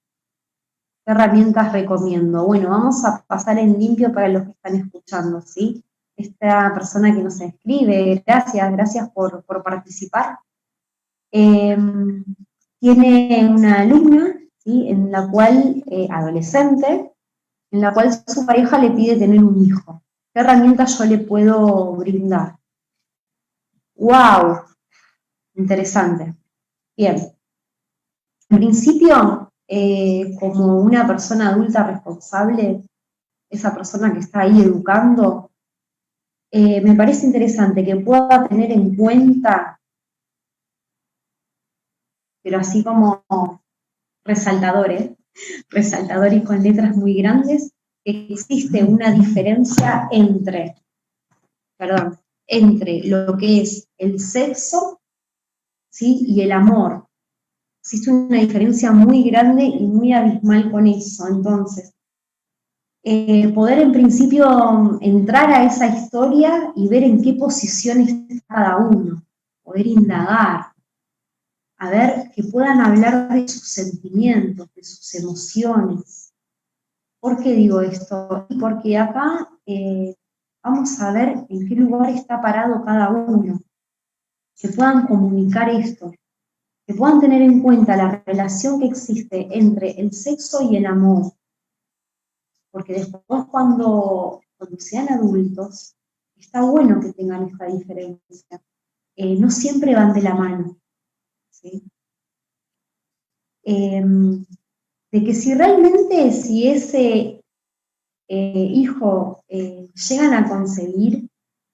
herramientas recomiendo? Bueno, vamos a pasar en limpio para los que están escuchando, ¿sí? Esta persona que nos escribe, gracias por participar. Tiene una alumna, ¿sí? En la cual, adolescente, en la cual su pareja le pide tener un hijo. ¿Qué herramientas yo le puedo brindar? ¡Wow! Interesante. Bien. En principio, como una persona adulta responsable, esa persona que está ahí educando, me parece interesante que pueda tener en cuenta, pero así como resaltadores y con letras muy grandes, que existe una diferencia entre lo que es el sexo, ¿sí? Y el amor. Existe una diferencia muy grande y muy abismal con eso. Entonces, poder en principio entrar a esa historia y ver en qué posición está cada uno, poder indagar, a ver que puedan hablar de sus sentimientos, de sus emociones. ¿Por qué digo esto? Porque acá vamos a ver en qué lugar está parado cada uno, que puedan comunicar esto. que puedan tener en cuenta la relación que existe entre el sexo y el amor, porque después cuando sean adultos, está bueno que tengan esta diferencia. No siempre van de la mano, ¿sí? De que si realmente, si ese hijo llegan a concebir,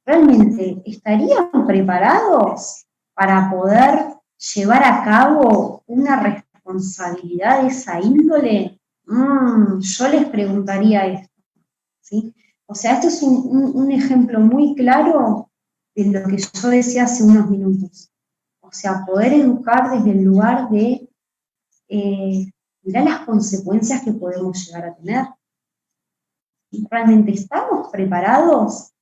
¿realmente estarían preparados para poder llevar a cabo una responsabilidad de esa índole? Yo les preguntaría esto, ¿sí? O sea, esto es un ejemplo muy claro de lo que yo decía hace unos minutos. O sea, poder educar desde el lugar de mirar las consecuencias que podemos llegar a tener. ¿Realmente estamos preparados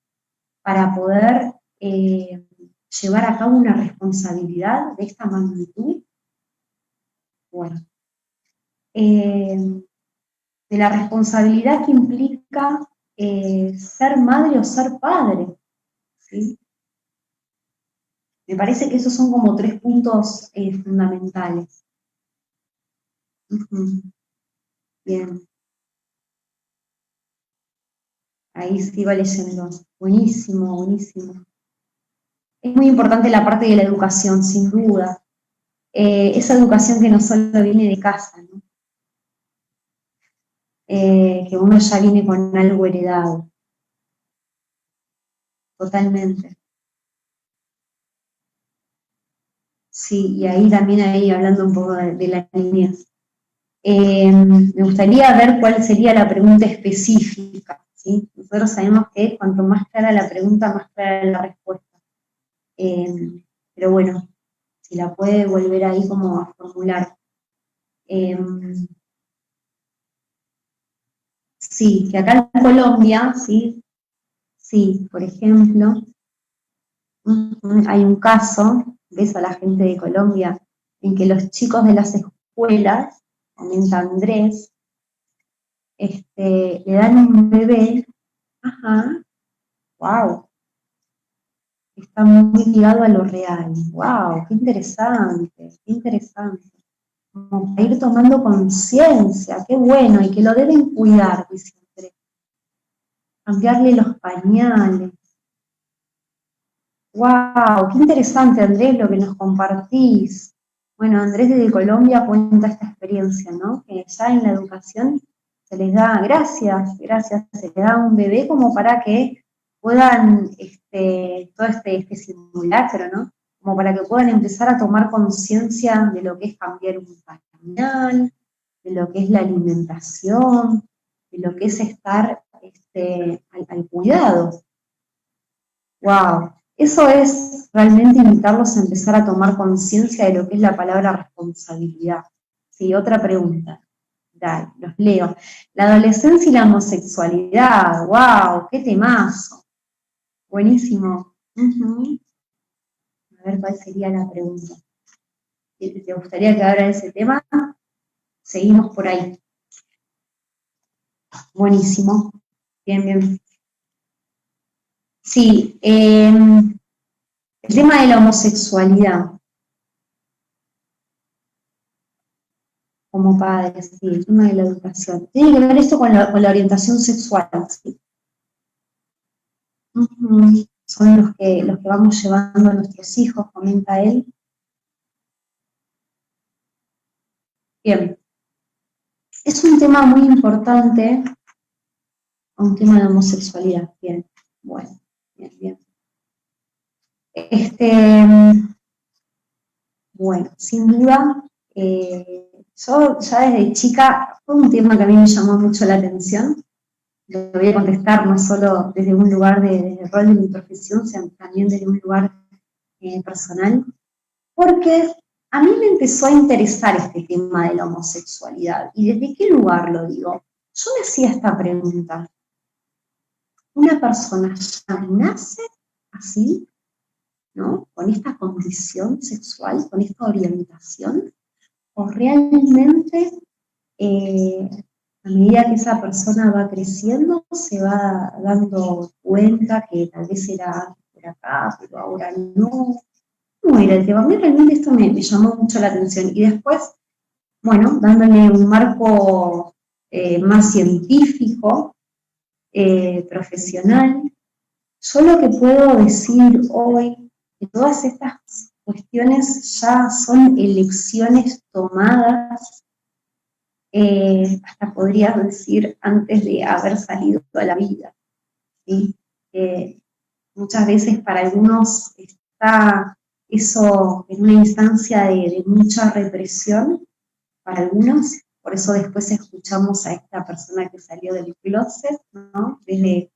para poder llevar a cabo una responsabilidad de esta magnitud? Bueno, de la responsabilidad que implica ser madre o ser padre, ¿sí? Me parece que esos son como 3 puntos fundamentales. Bien. Ahí sigo leyendo. Buenísimo, buenísimo. Es muy importante la parte de la educación, sin duda. Esa educación que no solo viene de casa, ¿no? Que uno ya viene con algo heredado. Totalmente. Sí, y ahí también, hablando un poco de la niñez. Me gustaría ver cuál sería la pregunta específica, ¿sí? Nosotros sabemos que cuanto más clara la pregunta, más clara la respuesta. Pero bueno, si la puede volver ahí como a formular. Sí, que acá en Colombia, sí, sí, por ejemplo, hay un caso, beso a la gente de Colombia, en que los chicos de las escuelas, comenta Andrés, le dan un bebé, ajá, wow, está muy ligado a lo real, wow, qué interesante, qué interesante. Como para ir tomando conciencia, qué bueno, y que lo deben cuidar, dice Andrés. Cambiarle los pañales. ¡Wow! ¡Qué interesante, Andrés, lo que nos compartís! Bueno, Andrés desde Colombia cuenta esta experiencia, ¿no? Que ya en la educación se les da, gracias, se les da un bebé como para que puedan, todo este simulacro, ¿no? Como para que puedan empezar a tomar conciencia de lo que es cambiar un pañal, de lo que es la alimentación, de lo que es estar al cuidado. ¡Wow! Eso es realmente invitarlos a empezar a tomar conciencia de lo que es la palabra responsabilidad. Sí, otra pregunta. Dale, los leo. La adolescencia y la homosexualidad. ¡Wow! ¡Qué temazo! Buenísimo. A ver cuál sería la pregunta. ¿Te gustaría que abra ese tema? Seguimos por ahí. Buenísimo. Bien, bien. Sí, el tema de la homosexualidad. Como padres, sí, el tema de la educación. Tiene que ver esto con la orientación sexual, ¿sí? Son los que vamos llevando a nuestros hijos, comenta él. Bien. Es un tema muy importante, un tema de homosexualidad. Bien, bueno, bien, bien. Bueno, sin duda, yo ya desde chica, fue un tema que a mí me llamó mucho la atención. Lo voy a contestar no solo desde un lugar desde el rol de mi profesión, sino también desde un lugar personal, porque a mí me empezó a interesar este tema de la homosexualidad. ¿Y desde qué lugar lo digo? Yo me hacía esta pregunta. ¿Una persona ya nace así, ¿no? Con esta condición sexual, con esta orientación? ¿O realmente a medida que esa persona va creciendo, se va dando cuenta que tal vez era por acá, pero ahora no? ¿cómo era el tema? A mí realmente esto me llamó mucho la atención. Y después, bueno, dándole un marco más científico, profesional, yo lo que puedo decir hoy, que todas estas cuestiones ya son elecciones tomadas, hasta podría decir antes de haber salido a la vida, ¿sí? Muchas veces para algunos está eso en una instancia de mucha represión, para algunos, por eso después escuchamos a esta persona que salió del closet, ¿no? Desde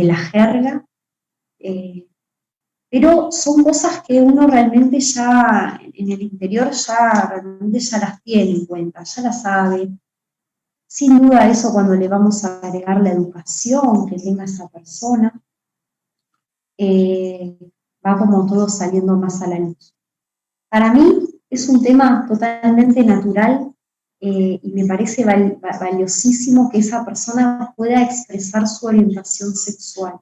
la jerga, pero son cosas que uno realmente ya, en el interior ya realmente ya las tiene en cuenta, ya las sabe. Sin duda eso cuando le vamos a agregar la educación que tenga esa persona, eh, va como todo saliendo más a la luz. Para mí es un tema totalmente natural y me parece valiosísimo que esa persona pueda expresar su orientación sexual.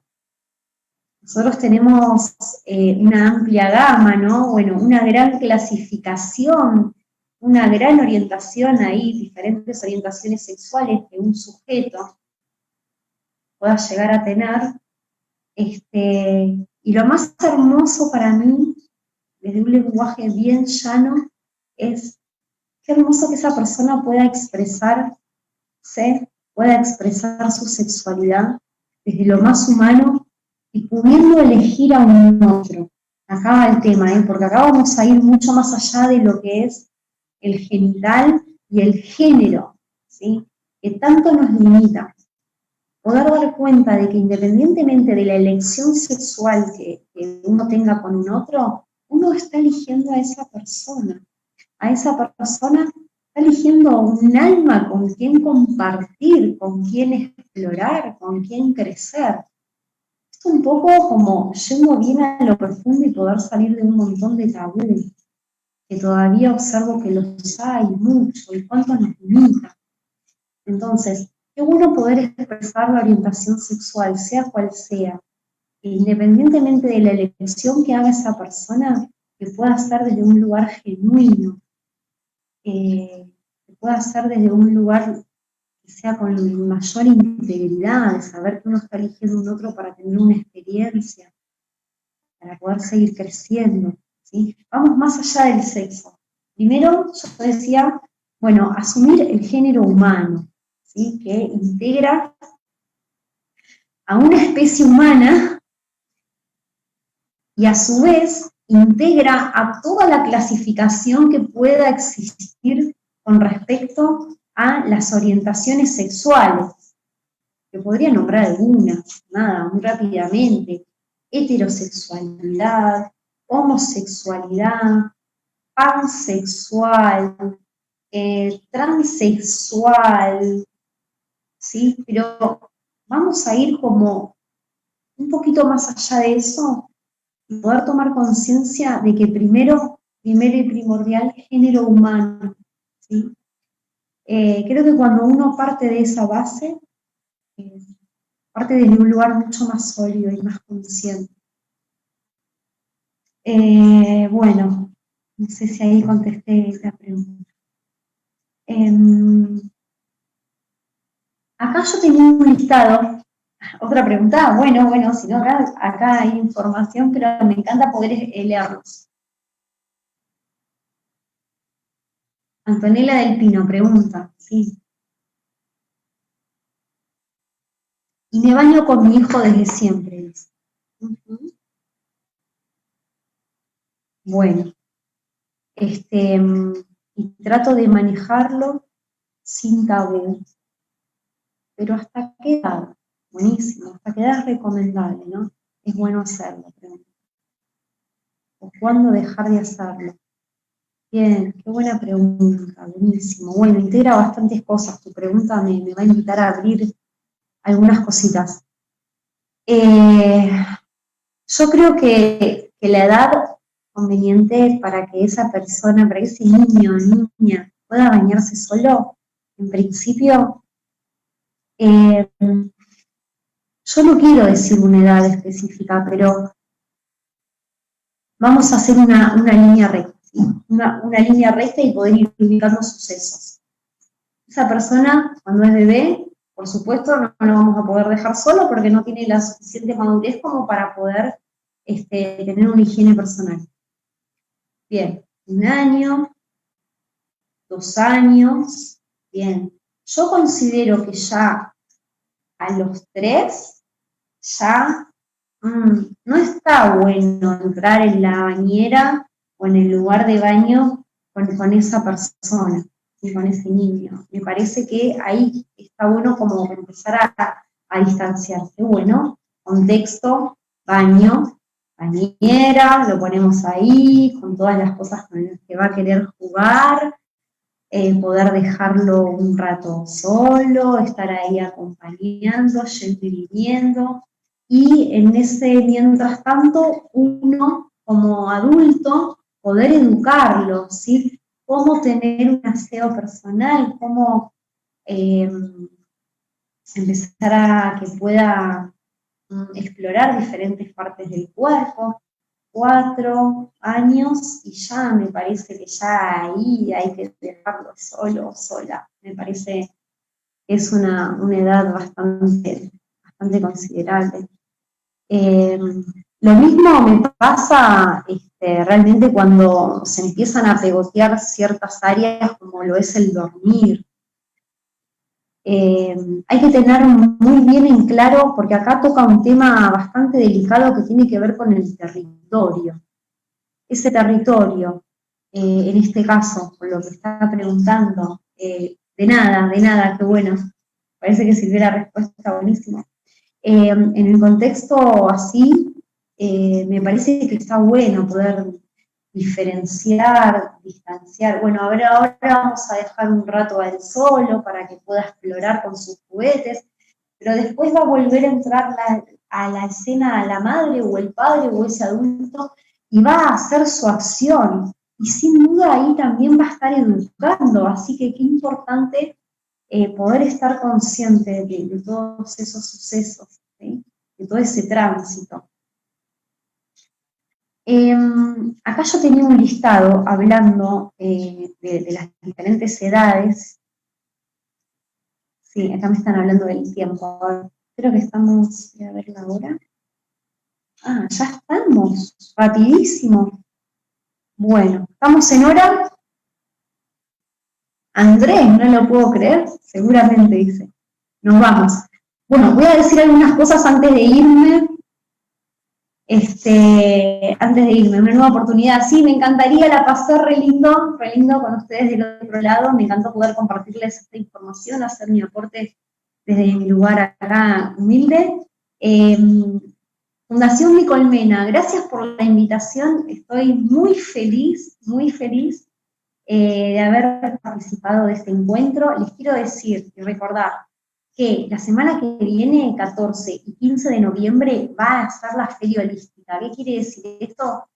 Nosotros tenemos una amplia gama, ¿no? Bueno, una gran clasificación, una gran orientación ahí, diferentes orientaciones sexuales que un sujeto pueda llegar a tener. Y lo más hermoso para mí, desde un lenguaje bien llano, es qué hermoso que esa persona pueda expresarse, pueda expresar su sexualidad desde lo más humano y pudiendo elegir a un otro. Acá va el tema, porque acá vamos a ir mucho más allá de lo que es el genital y el género, ¿sí? Que tanto nos limita. Poder dar cuenta de que independientemente de la elección sexual que uno tenga con un otro, uno está eligiendo a esa persona. A esa persona está eligiendo un alma con quien compartir, con quien explorar, con quien crecer. Es un poco como yendo bien a lo profundo y poder salir de un montón de tabú, que todavía observo que los hay mucho y cuánto nos limita. Entonces, qué bueno poder expresar la orientación sexual, sea cual sea, e independientemente de la elección que haga esa persona, que pueda ser desde un lugar genuino, que pueda ser desde un lugar que sea con mayor integridad, de saber que uno está eligiendo un otro para tener una experiencia, para poder seguir creciendo, ¿sí? Vamos más allá del sexo. Primero, yo decía, bueno, asumir el género humano, ¿sí? Que integra a una especie humana y a su vez integra a toda la clasificación que pueda existir con respecto a las orientaciones sexuales, que podría nombrar algunas, nada, muy rápidamente: heterosexualidad, homosexualidad, pansexual, transexual, ¿sí? Pero vamos a ir como un poquito más allá de eso y poder tomar conciencia de que primero y primordial, género humano, ¿sí? Creo que cuando uno parte de esa base, parte desde un lugar mucho más sólido y más consciente. Bueno, no sé si ahí contesté la pregunta. Acá yo tenía un listado. Otra pregunta, bueno, si no, acá hay información, pero me encanta poder leerlos. Antonella del Pino pregunta, sí. Y me baño con mi hijo desde siempre, dice. Bueno, y trato de manejarlo sin tabú. Pero ¿hasta qué edad? Buenísimo, ¿hasta qué edad es recomendable, no? Es bueno hacerlo, pregunta. ¿O cuándo dejar de hacerlo? Bien, qué buena pregunta, buenísimo. Bueno, integra bastantes cosas. Tu pregunta me va a invitar a abrir algunas cositas. Yo creo que la edad conveniente para que esa persona, para que ese niño o niña pueda bañarse solo, en principio, yo no quiero decir una edad específica, pero vamos a hacer una línea recta, ¿sí? Una línea recta y poder ir ubicando sucesos. Esa persona, cuando es bebé, por supuesto, no lo vamos a poder dejar solo porque no tiene la suficiente madurez como para poder tener una higiene personal. Bien, 1 año, 2 años, bien. Yo considero que ya a los 3, ya no está bueno entrar en la bañera o en el lugar de baño con esa persona y con ese niño. Me parece que ahí está bueno como empezar a distanciarse. Bueno, contexto, baño, bañera, lo ponemos ahí, con todas las cosas con las que va a querer jugar, poder dejarlo un rato solo, estar ahí acompañando, yendo y viniendo, y en ese mientras tanto uno como adulto poder educarlo, ¿sí? Cómo tener un aseo personal, cómo empezar a que pueda explorar diferentes partes del cuerpo. 4 años y ya me parece que ya ahí hay que dejarlo solo o sola. Me parece que es una edad bastante considerable. Lo mismo me pasa realmente cuando se empiezan a pegotear ciertas áreas como lo es el dormir. Hay que tener muy bien en claro, porque acá toca un tema bastante delicado que tiene que ver con el territorio. Ese territorio, en este caso, con lo que está preguntando, de nada, qué bueno, parece que sirvió la respuesta, buenísimo. En el contexto así, me parece que está bueno poder diferenciar, distanciar. Bueno, ahora vamos a dejar un rato a él solo para que pueda explorar con sus juguetes, pero después va a volver a entrar a la escena a la madre o el padre o ese adulto y va a hacer su acción. Y sin duda ahí también va a estar educando, así que qué importante poder estar consciente de todos esos sucesos, ¿sí? De todo ese tránsito. Acá yo tenía un listado hablando de las diferentes edades. Sí, acá me están hablando del tiempo. Creo que estamos, voy a ver la hora. Ah, ya estamos, rapidísimo. Bueno, ¿estamos en hora? Andrés, no lo puedo creer, seguramente dice. Nos vamos. Bueno, voy a decir algunas cosas antes de irme. Una nueva oportunidad. Sí, me encantaría, la pasé re lindo con ustedes del otro lado. Me encantó poder compartirles esta información, hacer mi aporte desde mi lugar acá humilde. Fundación Mi Colmena, gracias por la invitación. Estoy muy feliz de haber participado de este encuentro. Les quiero decir y recordar que la semana que viene, 14 y 15 de noviembre, va a ser la Feria Holística. ¿Qué quiere decir esto?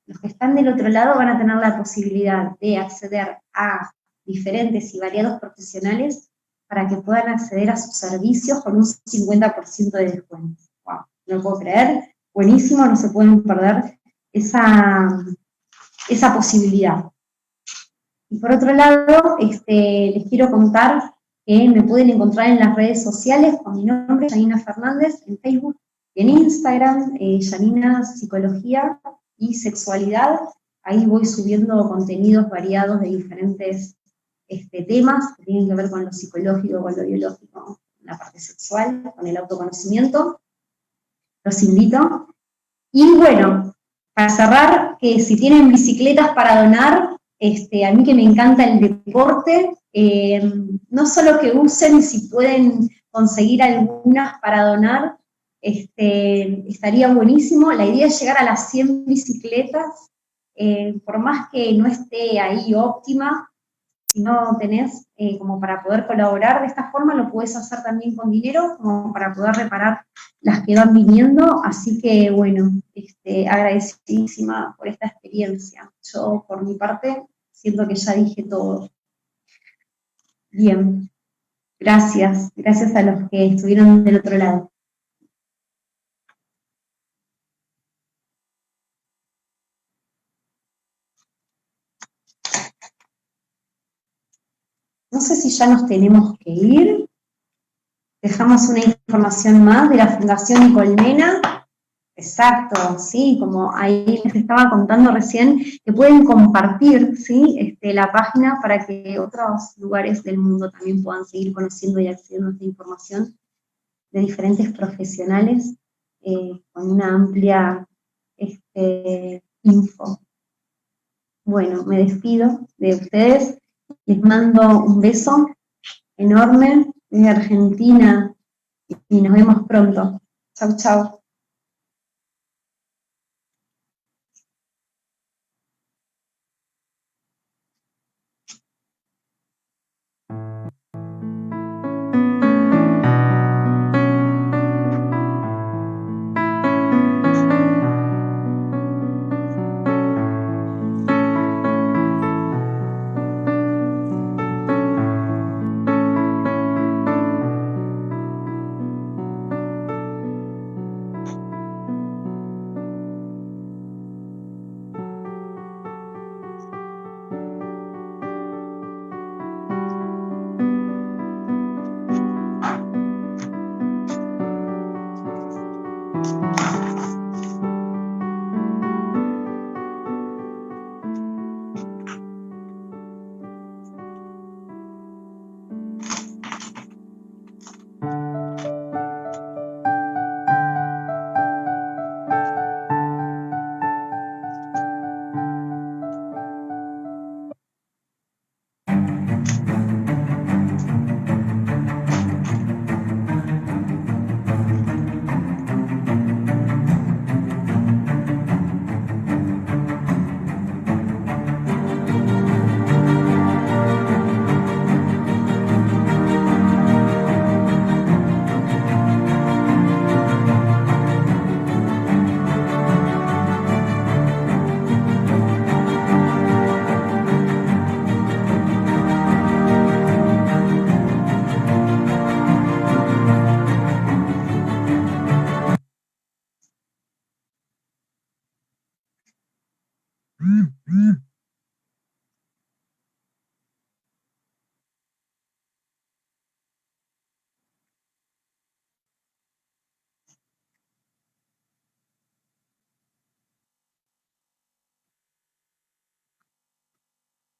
Los que están del otro lado van a tener la posibilidad de acceder a diferentes y variados profesionales para que puedan acceder a sus servicios con un 50% de descuento. Wow, no lo puedo creer, buenísimo, no se pueden perder esa posibilidad. Y por otro lado, les quiero contar que me pueden encontrar en las redes sociales con mi nombre, Yanina Fernández, en Facebook y en Instagram, Yanina Psicología y Sexualidad. Ahí voy subiendo contenidos variados de diferentes temas que tienen que ver con lo psicológico, con lo biológico, la parte sexual, con el autoconocimiento. Los invito. Y bueno, para cerrar, que si tienen bicicletas para donar, a mí que me encanta el deporte, no solo que usen, si pueden conseguir algunas para donar, estaría buenísimo. La idea es llegar a las 100 bicicletas, por más que no esté ahí óptima, si no tenés como para poder colaborar de esta forma, lo puedes hacer también con dinero, como para poder reparar las que van viniendo, así que bueno, agradecidísima por esta experiencia. Yo, por mi parte, siento que ya dije todo. Bien, gracias a los que estuvieron del otro lado. no sé si ya nos tenemos que ir. Dejamos una información más de la Fundación Nicolmena. Exacto, sí, como ahí les estaba contando recién, que pueden compartir, ¿sí? La página para que otros lugares del mundo también puedan seguir conociendo y accediendo a esta información de diferentes profesionales con una amplia info. Bueno, me despido de ustedes, les mando un beso enorme desde Argentina y nos vemos pronto. Chau, chau.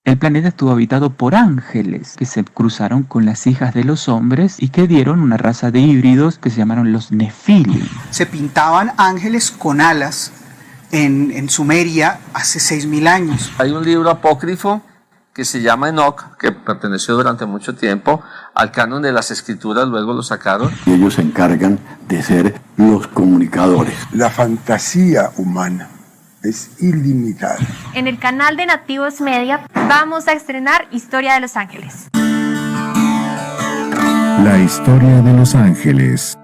El planeta estuvo habitado por ángeles que se cruzaron con las hijas de los hombres y que dieron una raza de híbridos que se llamaron los Nefilim. Se pintaban ángeles con alas en Sumeria hace 6.000 años. Hay un libro apócrifo que se llama Enoch, que perteneció durante mucho tiempo al canon de las escrituras, luego lo sacaron. Y ellos se encargan de ser los comunicadores. La fantasía humana es ilimitada. En el canal de Nativos Media vamos a estrenar Historia de los Ángeles. La historia de los ángeles.